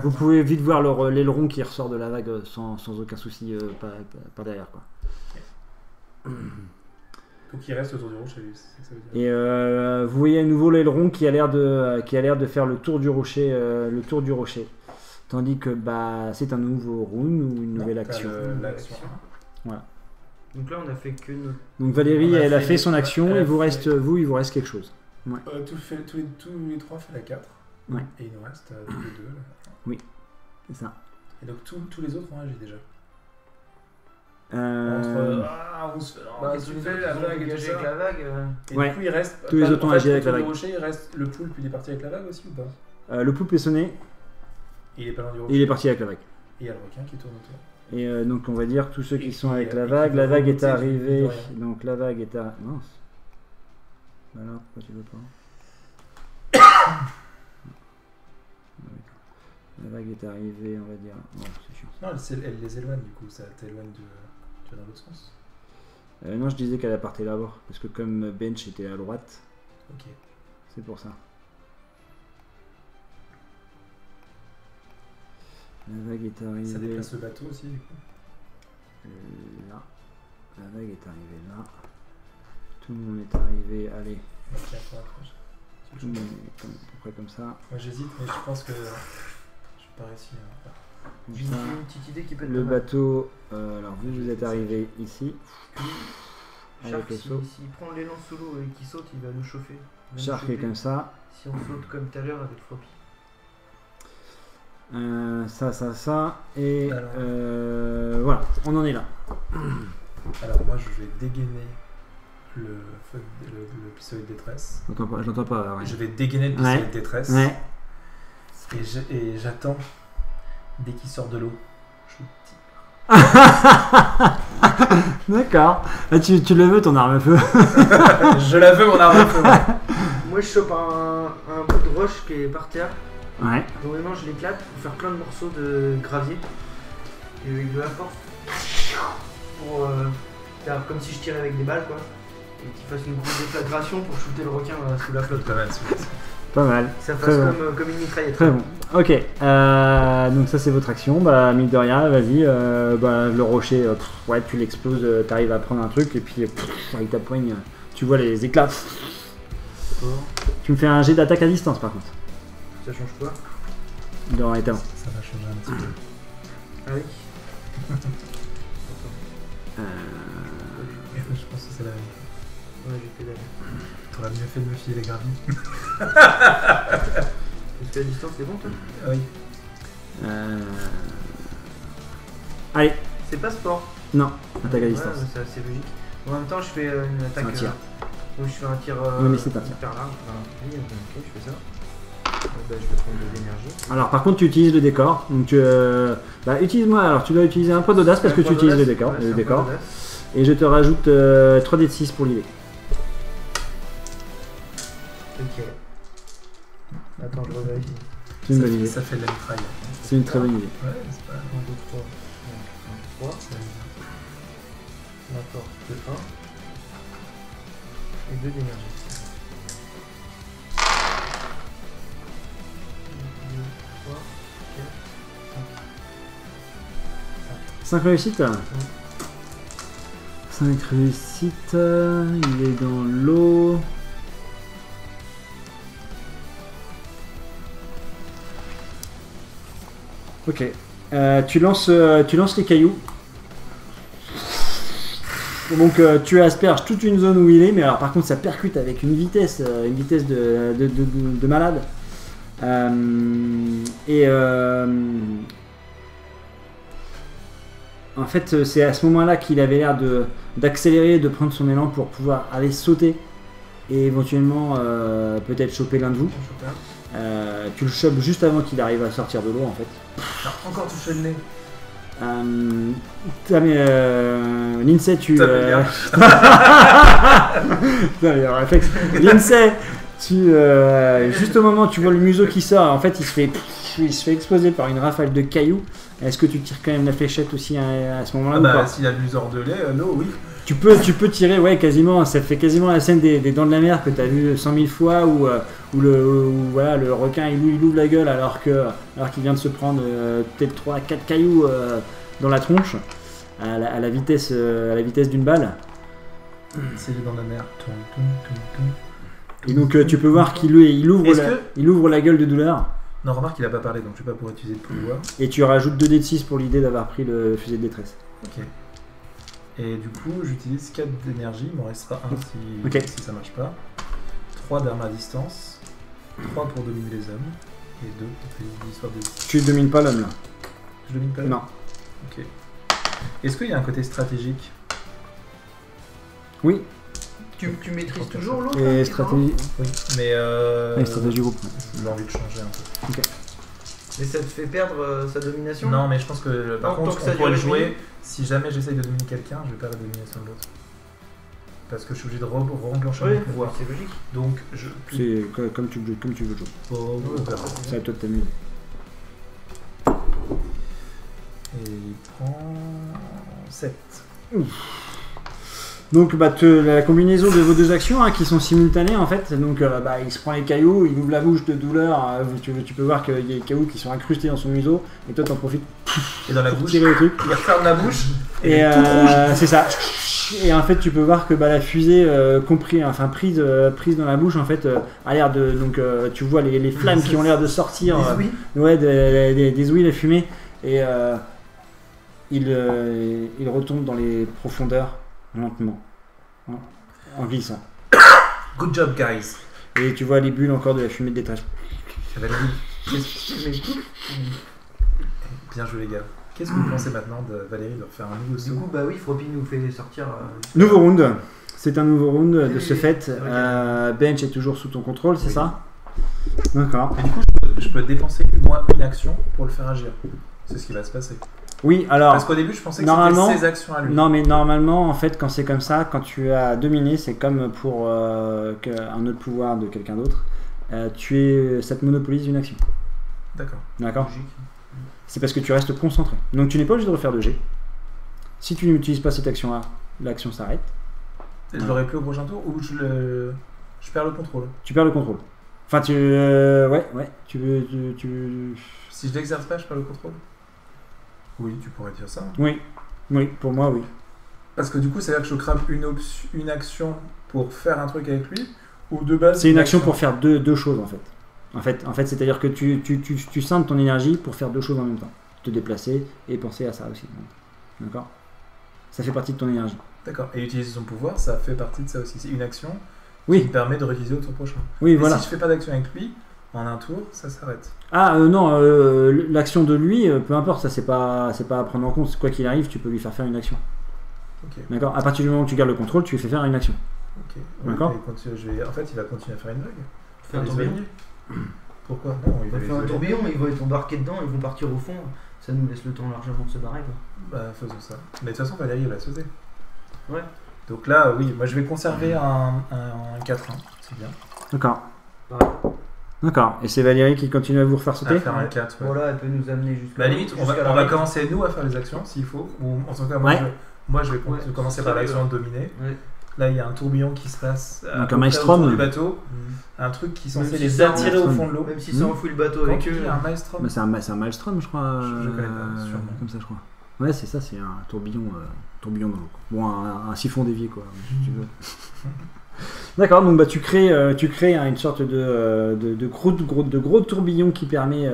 vous pouvez vite voir l'aileron qui ressort de la vague sans aucun souci par derrière. Quoi. Donc il reste autour du rocher, lui, c'est ça que ça veut dire. Et vous voyez à nouveau l'aileron qui a l'air de faire le tour du rocher, tandis que c'est un nouveau round ou une nouvelle action. L'action. Voilà. Donc là, on a fait que notre. Donc Valérie, elle a fait son action, elle il vous a reste quelque chose. Ouais. Tous les trois fait la 4. Ouais. Et il nous reste tous les deux. Là. C'est ça. Et donc tous les autres ont agi déjà. On se fait. Qu'est-ce que tu fais la vague et avec la vague Et Ouais. du coup, il reste. Tous les autres ont agi avec la autour vague. du rocher, il reste le poulpe, il est parti avec la vague aussi ou pas? Le poulpe est sonné, Et il est pas loin du rocher. et il est parti avec la vague. Et il y a le requin qui tourne autour. Et donc on va dire tous ceux qui Et sont qui- avec et la qui vague vont est remonter, arrivée. de rien. Donc la vague est à. Mince. Alors pourquoi tu veux pas? La vague est arrivée, on va dire. Non, c'est chiant. Non, elle les éloigne du coup, ça t'éloigne tu vas dans l'autre sens. Non, je disais qu'elle partait là-bas, parce que comme Bench était à droite, Ok. c'est pour ça. La vague est arrivée. Ça déplace le bateau aussi du coup. Là. La vague est arrivée là. Tout le monde est arrivé. Allez, Ok, approche. tout le monde est à peu près comme ça. Moi j'hésite, mais je pense que je vais pas réussir. Comme J'ai ça. une petite idée qui peut être Le pas mal. bateau, alors vous êtes arrivé ici. Shark, Avec le saut. s'il prend l'élan sous l'eau et qu'il saute, il va nous chauffer. Il va nous Shark est chauffer. comme ça. Si on saute comme tout à l'heure avec Floppy. Ça. Et Alors. voilà, on en est là. Alors moi je vais dégainer le pistolet de détresse. Je l'entends pas. Ouais. Je vais dégainer le pistolet Ouais. de détresse. Ouais. Et j'attends dès qu'il sort de l'eau. Je tire. D'accord. Ah, tu le veux ton arme à feu. Je la veux mon arme à feu. Moi, je chope un bout de roche qui est par terre. Ouais. Dans mes mains, je l'éclate pour faire plein de morceaux de gravier. Et avec de la force. Pour faire comme si je tirais avec des balles, quoi. Et qu'il fasse une grosse déflagration pour shooter le requin sous la flotte. Pas mal celui-là. Pas mal. Que ça Très fasse bon. comme une mitraillette. Très bon. Ok. Donc ça c'est votre action. Mine de rien, vas-y. Le rocher, ouais, tu l'exploses, t'arrives à prendre un truc et puis avec ta poigne, tu vois les éclats. Tu me fais un jet d'attaque à distance par contre. Ça change quoi? Dans les talents. Ça va changer un petit peu. Ah oui. Je pense que c'est la même. Ouais, j'ai fait d'aller. T'aurais mieux fait de me filer les graviers. Est-ce qu'à distance c'est bon toi? Oui. Allez. C'est pas sport. Non. Attaque à Ouais, distance. c'est assez logique. En même temps, je fais une attaque. C'est un tir. Donc je fais un tir. Oui, mais c'est un tir. Hyper large. Enfin, oui, ok, je fais ça. Donc, je vais prendre de l'énergie. Alors par contre tu utilises le décor. Donc utilise-moi. Alors tu dois utiliser un point d'audace parce que tu utilises le décor. Ouais, Le c'est un décor. point d'audace. Et je te rajoute 3d de 6 pour l'idée. Ok. Attends, je revérifie. C'est une bonne idée. Ça fait de la mitraille. C'est une très bonne idée. Ouais, c'est pas 1, 2, 3. 1, 3. D'accord, de 1. Et 2 d'énergie. 2, 3, 4, 5 réussites. 5 réussites. Il est dans l'eau. Ok. Tu lances les cailloux. Donc tu asperges toute une zone où il est, mais alors par contre ça percute avec une vitesse de malade. En fait, c'est à ce moment-là qu'il avait l'air d'accélérer, de prendre son élan pour pouvoir aller sauter et éventuellement peut-être choper l'un de vous. Tu le chopes juste avant qu'il arrive à sortir de l'eau en fait. T'as encore touché le nez. Lindsay, tu. Ça fait bien. Putain, il y a un réflexe. Lindsay, juste au moment où tu vois le museau qui sort, en fait, il se fait exploser par une rafale de cailloux. Est-ce que tu tires quand même la fléchette aussi à ce moment-là ou pas? S'il y a le museau ordelé, l'eau, oui. Tu peux tirer, ouais, quasiment. Ça te fait quasiment la scène des Dents de la Mer que tu as vu 100 000 fois où voilà, le requin il ouvre la gueule alors qu'il vient de se prendre peut-être 3-4 cailloux dans la tronche à la vitesse d'une balle. C'est les Dents de la Mer. Et donc tu peux voir qu'il ouvre la gueule de douleur. Non, remarque qu'il a pas parlé, donc je vais pas pouvoir utiliser le pouvoir. Et tu rajoutes 2 dés de 6 pour l'idée d'avoir pris le fusil de détresse. Ok. Et du coup, j'utilise 4 d'énergie, il m'en restera 1 si ça marche pas. 3 d'armes à distance, 3 pour dominer les hommes, et 2 pour l'histoire de... Tu domines pas l'homme là. Je domine pas l'homme? Non. Ok. Est-ce qu'il y a un côté stratégique? Oui. Tu maîtrises toujours l'autre? Et stratégie. Oui, mais Et stratégie groupe. j'ai envie de changer un peu. Ok. Mais ça te fait perdre sa domination? Non, mais je pense que par Tant contre, que ça on pourrait le dure jouer. Si jamais j'essaye de dominer quelqu'un, je vais perdre la domination de l'autre. Parce que je suis obligé de re-enclencher Oui, mon pouvoir. c'est logique. Donc, C'est comme tu veux jouer. Oh, on verra. C'est à toi de t'amuser. Et il prend 7. Donc la combinaison de vos 2 actions qui sont simultanées en fait, donc il se prend les cailloux, il ouvre la bouche de douleur, tu peux voir qu'il y a des cailloux qui sont incrustés dans son museau, et toi t'en profites Et dans la pour bouche, tirer le truc. il referme la bouche, et, Et tout rouge. c'est ça. Et en fait tu peux voir que la fusée prise dans la bouche en fait a l'air de... Donc tu vois les flammes qui ont l'air de sortir Oui. ouais, des ouïes, les fumées, et il retombe dans les profondeurs lentement, en glissant. Good job, guys. Et tu vois les bulles encore de la fumée de détresse. Ça va aller vite. Bien joué, les gars. Qu'est-ce que vous pensez maintenant de Valérie de refaire un nouveau Du saut? coup, bah oui, Froppy nous fait sortir. Nouveau round. C'est un nouveau round de ce Oui, fait. c'est vrai Bench est toujours sous ton contrôle, c'est Oui. ça? D'accord. Mais du coup, je peux dépenser moi une action pour le faire agir. C'est ce qui va se passer. Oui, alors... Parce qu'au début, je pensais que normalement- c'était ses actions à lui. Non, mais normalement, en fait, quand c'est comme ça, quand tu as dominé, c'est comme pour un autre pouvoir de quelqu'un d'autre. Ça te monopolise une action. D'accord. D'accord? Logique. C'est parce que tu restes concentré. Donc tu n'es pas obligé de refaire de jet. Si tu n'utilises pas cette action-là, l'action s'arrête. Et je l'aurai plus au prochain tour ou je perds le contrôle. Tu perds le contrôle. Enfin, ouais. Tu Si je l'exerce pas, je perds le contrôle. Oui, tu pourrais dire ça. Oui, pour moi, oui. Parce que du coup, c'est-à-dire que je crame une action pour faire un truc avec lui, ou de base. C'est une action pour faire deux choses en fait. En fait, c'est-à-dire que tu scindes ton énergie pour faire 2 choses en même temps. Te déplacer et penser à ça aussi. D'accord? Ça fait partie de ton énergie. D'accord. Et utiliser son pouvoir, ça fait partie de ça aussi. C'est une action qui Oui, me permet de réutiliser au tour prochain. oui, Et voilà. si je fais pas d'action avec lui, en un tour, ça s'arrête. Ah non, l'action de lui, peu importe, ça c'est pas à prendre en compte. Quoi qu'il arrive, tu peux lui faire une action. Ok. D'accord? À partir du moment où tu gardes le contrôle, tu lui fais faire une action. Ok. D'accord. En fait, il va continuer à faire une vague. Faire un tourbillon. Pourquoi? Non, il On va va les faire un isoler. tourbillon, ils vont être embarqués dedans, ils vont partir au fond. Ça nous laisse le temps largement de se barrer, quoi. Bah, faisons ça. Mais de toute façon, Valérie, elle va sauter. Ouais. Donc là, oui, moi je vais conserver un 4-1. C'est bien. D'accord. Pareil. D'accord. Et c'est Valérie qui continue à vous refaire sauter? À faire un 4. Ouais. Voilà, elle peut nous amener jusqu'à. Bah, à la limite, on jusqu'à la va règle. commencer nous à faire les actions s'il faut. Ou en tout cas, moi, Ouais. moi je vais Ouais, commencer c'est par ça, l'action de dominer. Ouais. Là, il y a un tourbillon qui se passe à Donc, peu un près maelstrom. autour du bateau. Mm. Un truc qui est Même censé si les c'est un attirer au maelstrom. fond de l'eau. Même si ça enfoui le bateau Quand avec tu eux. dis un maelstrom, Bah, c'est un maelstrom, je crois. Je connais pas, sûrement. Comme ça, je crois. Ouais, c'est ça, c'est un tourbillon dans l'eau. Quoi. Bon, un siphon d'évier, quoi, si tu veux. D'accord, donc tu crées une sorte de gros tourbillon qui permet.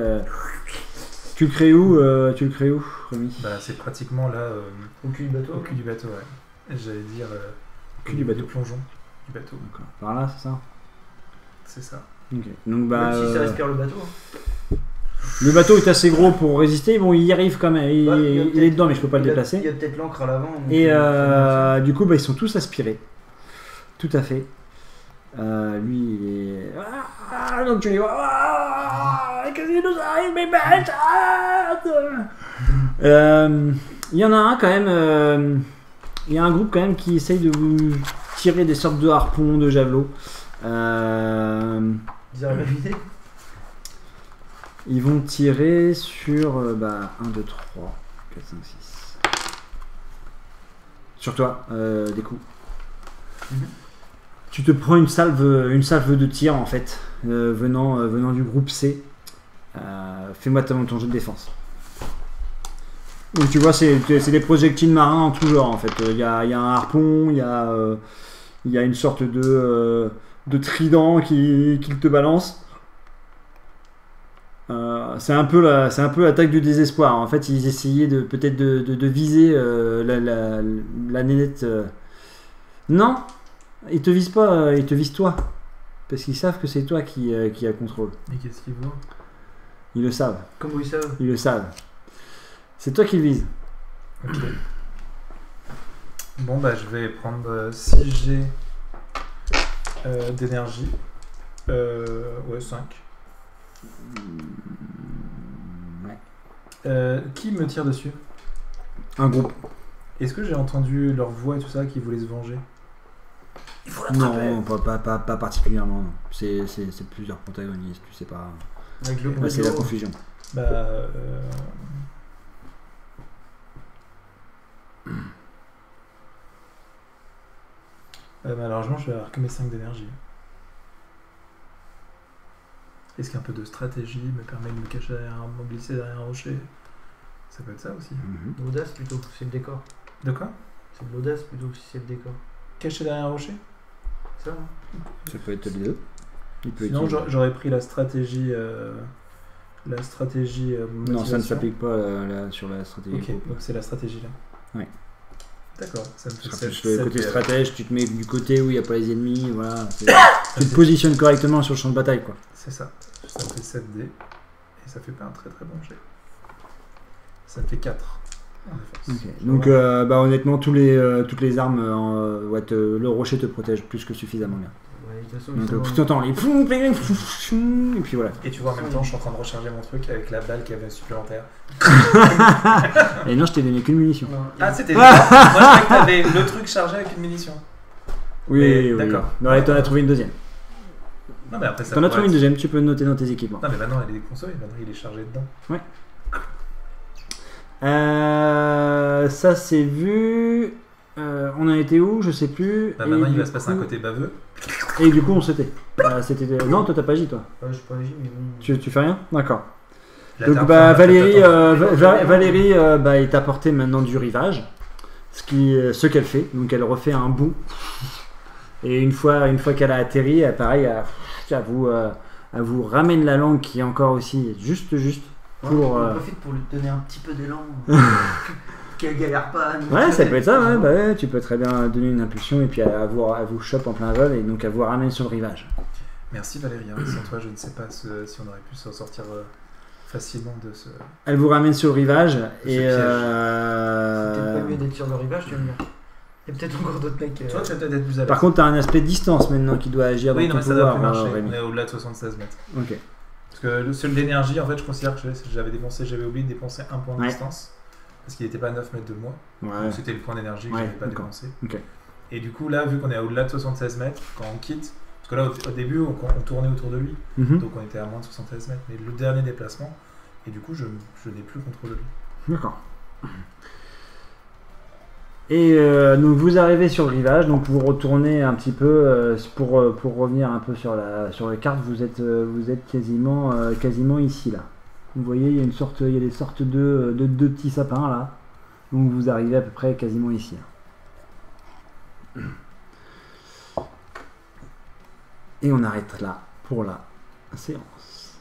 Tu le crées où, Rémi? bah, c'est pratiquement là Au cul du bateau. au cul du bateau. Ouais. J'allais dire Cul du bateau. le plongeon du bateau. D'accord. Par là, c'est ça? C'est ça. Ok. Donc, bah, Même si ça respire le bateau. hein. le bateau est assez gros pour résister. Bon, il y arrive quand même. Il Bah, est dedans, mais je peux pas le Il y a déplacer. peut-être l'encre à l'avant. donc, Et du coup, ils sont tous aspirés. Tout à fait. Lui, il est. Donc tu les vois. qu'est-ce qui nous arrive, mes bêtes? Il y en a un quand même. Il y a un groupe quand même qui essaye de vous tirer des sortes de harpons, de javelots. Ils arrivent à viser. Ils vont tirer sur 1, 2, 3, 4, 5, 6. Sur toi, des coups. Tu te prends une salve de tir en fait, venant du groupe C. Fais-moi ton jeu de défense. Donc tu vois, c'est des projectiles marins en tout genre en fait. Il y a un harpon, il y a une sorte de trident qu'il te balance. C'est un peu l'attaque du désespoir. En fait, ils essayaient peut-être de viser la nénette. Non, ils te visent pas, ils te visent toi. Parce qu'ils savent que c'est toi qui a le contrôle. Mais qu'est-ce qu'ils voient? Ils le savent. Comment ils savent? Ils le savent. C'est toi qui le vises. Ok. Bon, bah, je vais prendre 6 G d'énergie. Ouais, 5. Ouais. Qui me tire dessus? Un groupe. Est-ce que j'ai entendu leur voix et tout ça qui voulaient se venger? Il faut l'attraper. Non, pas particulièrement. Non. C'est plusieurs protagonistes, tu sais pas. Avec le C'est la confusion. Bah. Malheureusement, je vais avoir que mes 5 d'énergie. Est-ce qu'un peu de stratégie me permet de me cacher me glisser derrière un rocher? Ça peut être ça aussi. L'audace plutôt, c'est le décor. De quoi? C'est de l'audace plutôt si c'est le décor. Caché derrière un rocher? Ça, hein. Ça peut être les deux. Sinon, j'aurais pris la stratégie. Non, ça ne motivation. s'applique pas sur la stratégie. Ok, donc c'est la stratégie là. Ouais. D'accord, ça me fait Plus 7, le côté stratège, tu te mets du côté où il n'y a pas les ennemis, voilà. Tu te fait- positionnes correctement sur le champ de bataille, quoi. C'est ça. Ça me fait 7D. Et ça fait pas un très très bon jet. Ça me fait 4 en défense. Ok. Donc, honnêtement, toutes les armes, le rocher te protège plus que suffisamment bien. Ouais, de toute façon, Donc, ils tout sont- le temps, et puis voilà. Et tu vois, en même temps, je suis en train de recharger mon truc avec la balle qui avait supplémentaire. Et non, je t'ai donné qu'une munition. Non, Ah, c'était moi, je croyais que t'avais le truc chargé avec une munition. Oui, Mais, oui. d'accord. Non, et t'en as trouvé une deuxième. Non, mais après, ça T'en as pourrait trouvé une être- deuxième, tu peux le noter dans tes équipements. Non, mais maintenant, elle est déconsolée. Maintenant, il est chargé dedans. Ça, c'est vu. On a été où? Je sais plus. Bah, Et maintenant, il du va se passer un coup- côté baveux. Et du coup, on s'était. Non, toi, t'as pas agi, toi. Ouais, je suis pas agi, mais bon. Tu fais rien? D'accord. La Donc terre bah, ferme, Valérie, attends. Valérie est apportée maintenant du rivage, ce qu'elle fait. Donc elle refait un bond. Et une fois qu'elle a atterri, pareil, elle vous ramène la langue qui est encore aussi juste pour. On profite pour lui donner un petit peu d'élan. Qu'elle galère pas. à nous Ouais, ça tirer. peut être ça. Ouais, bah ouais, tu peux très bien donner une impulsion et puis elle vous chope en plein vol et donc elle vous ramène sur le rivage. Merci Valérie. Sans toi, je ne sais pas si on aurait pu s'en sortir facilement de ce. Elle vous ramène sur le rivage et. C'est peut-être pas mieux d'être sur le rivage, tu vas me dire. Il y a peut-être encore d'autres mecs. Toi, tu vas peut-être être plus à l'aise. Par contre, t'as un aspect distance maintenant qui doit agir oui, dans non, ton mais ça doit pouvoir, plus marcher. Rémi. On est au-delà de 76 mètres. Ok. Parce que le seul d'énergie, en fait, je considère que j'avais oublié de dépenser un point de Ouais. distance. Parce qu'il n'était pas à 9 mètres de moi. Ouais. Donc c'était le point d'énergie que Ouais, j'avais pas d'accord. dépensé. Ok. Et du coup, là, vu qu'on est au-delà de 76 mètres, quand on quitte, parce que là, au début, on tournait autour de lui. Mhm. Donc on était à moins de 76 mètres. Mais le dernier déplacement, et du coup, je n'ai plus contrôle de lui. D'accord. Et donc vous arrivez sur le rivage, donc vous retournez un petit peu pour revenir un peu sur la carte. Vous êtes quasiment ici là. Vous voyez, il y a des sortes de petits sapins là. Donc vous arrivez à peu près quasiment ici. Là. Et on arrête là pour la séance.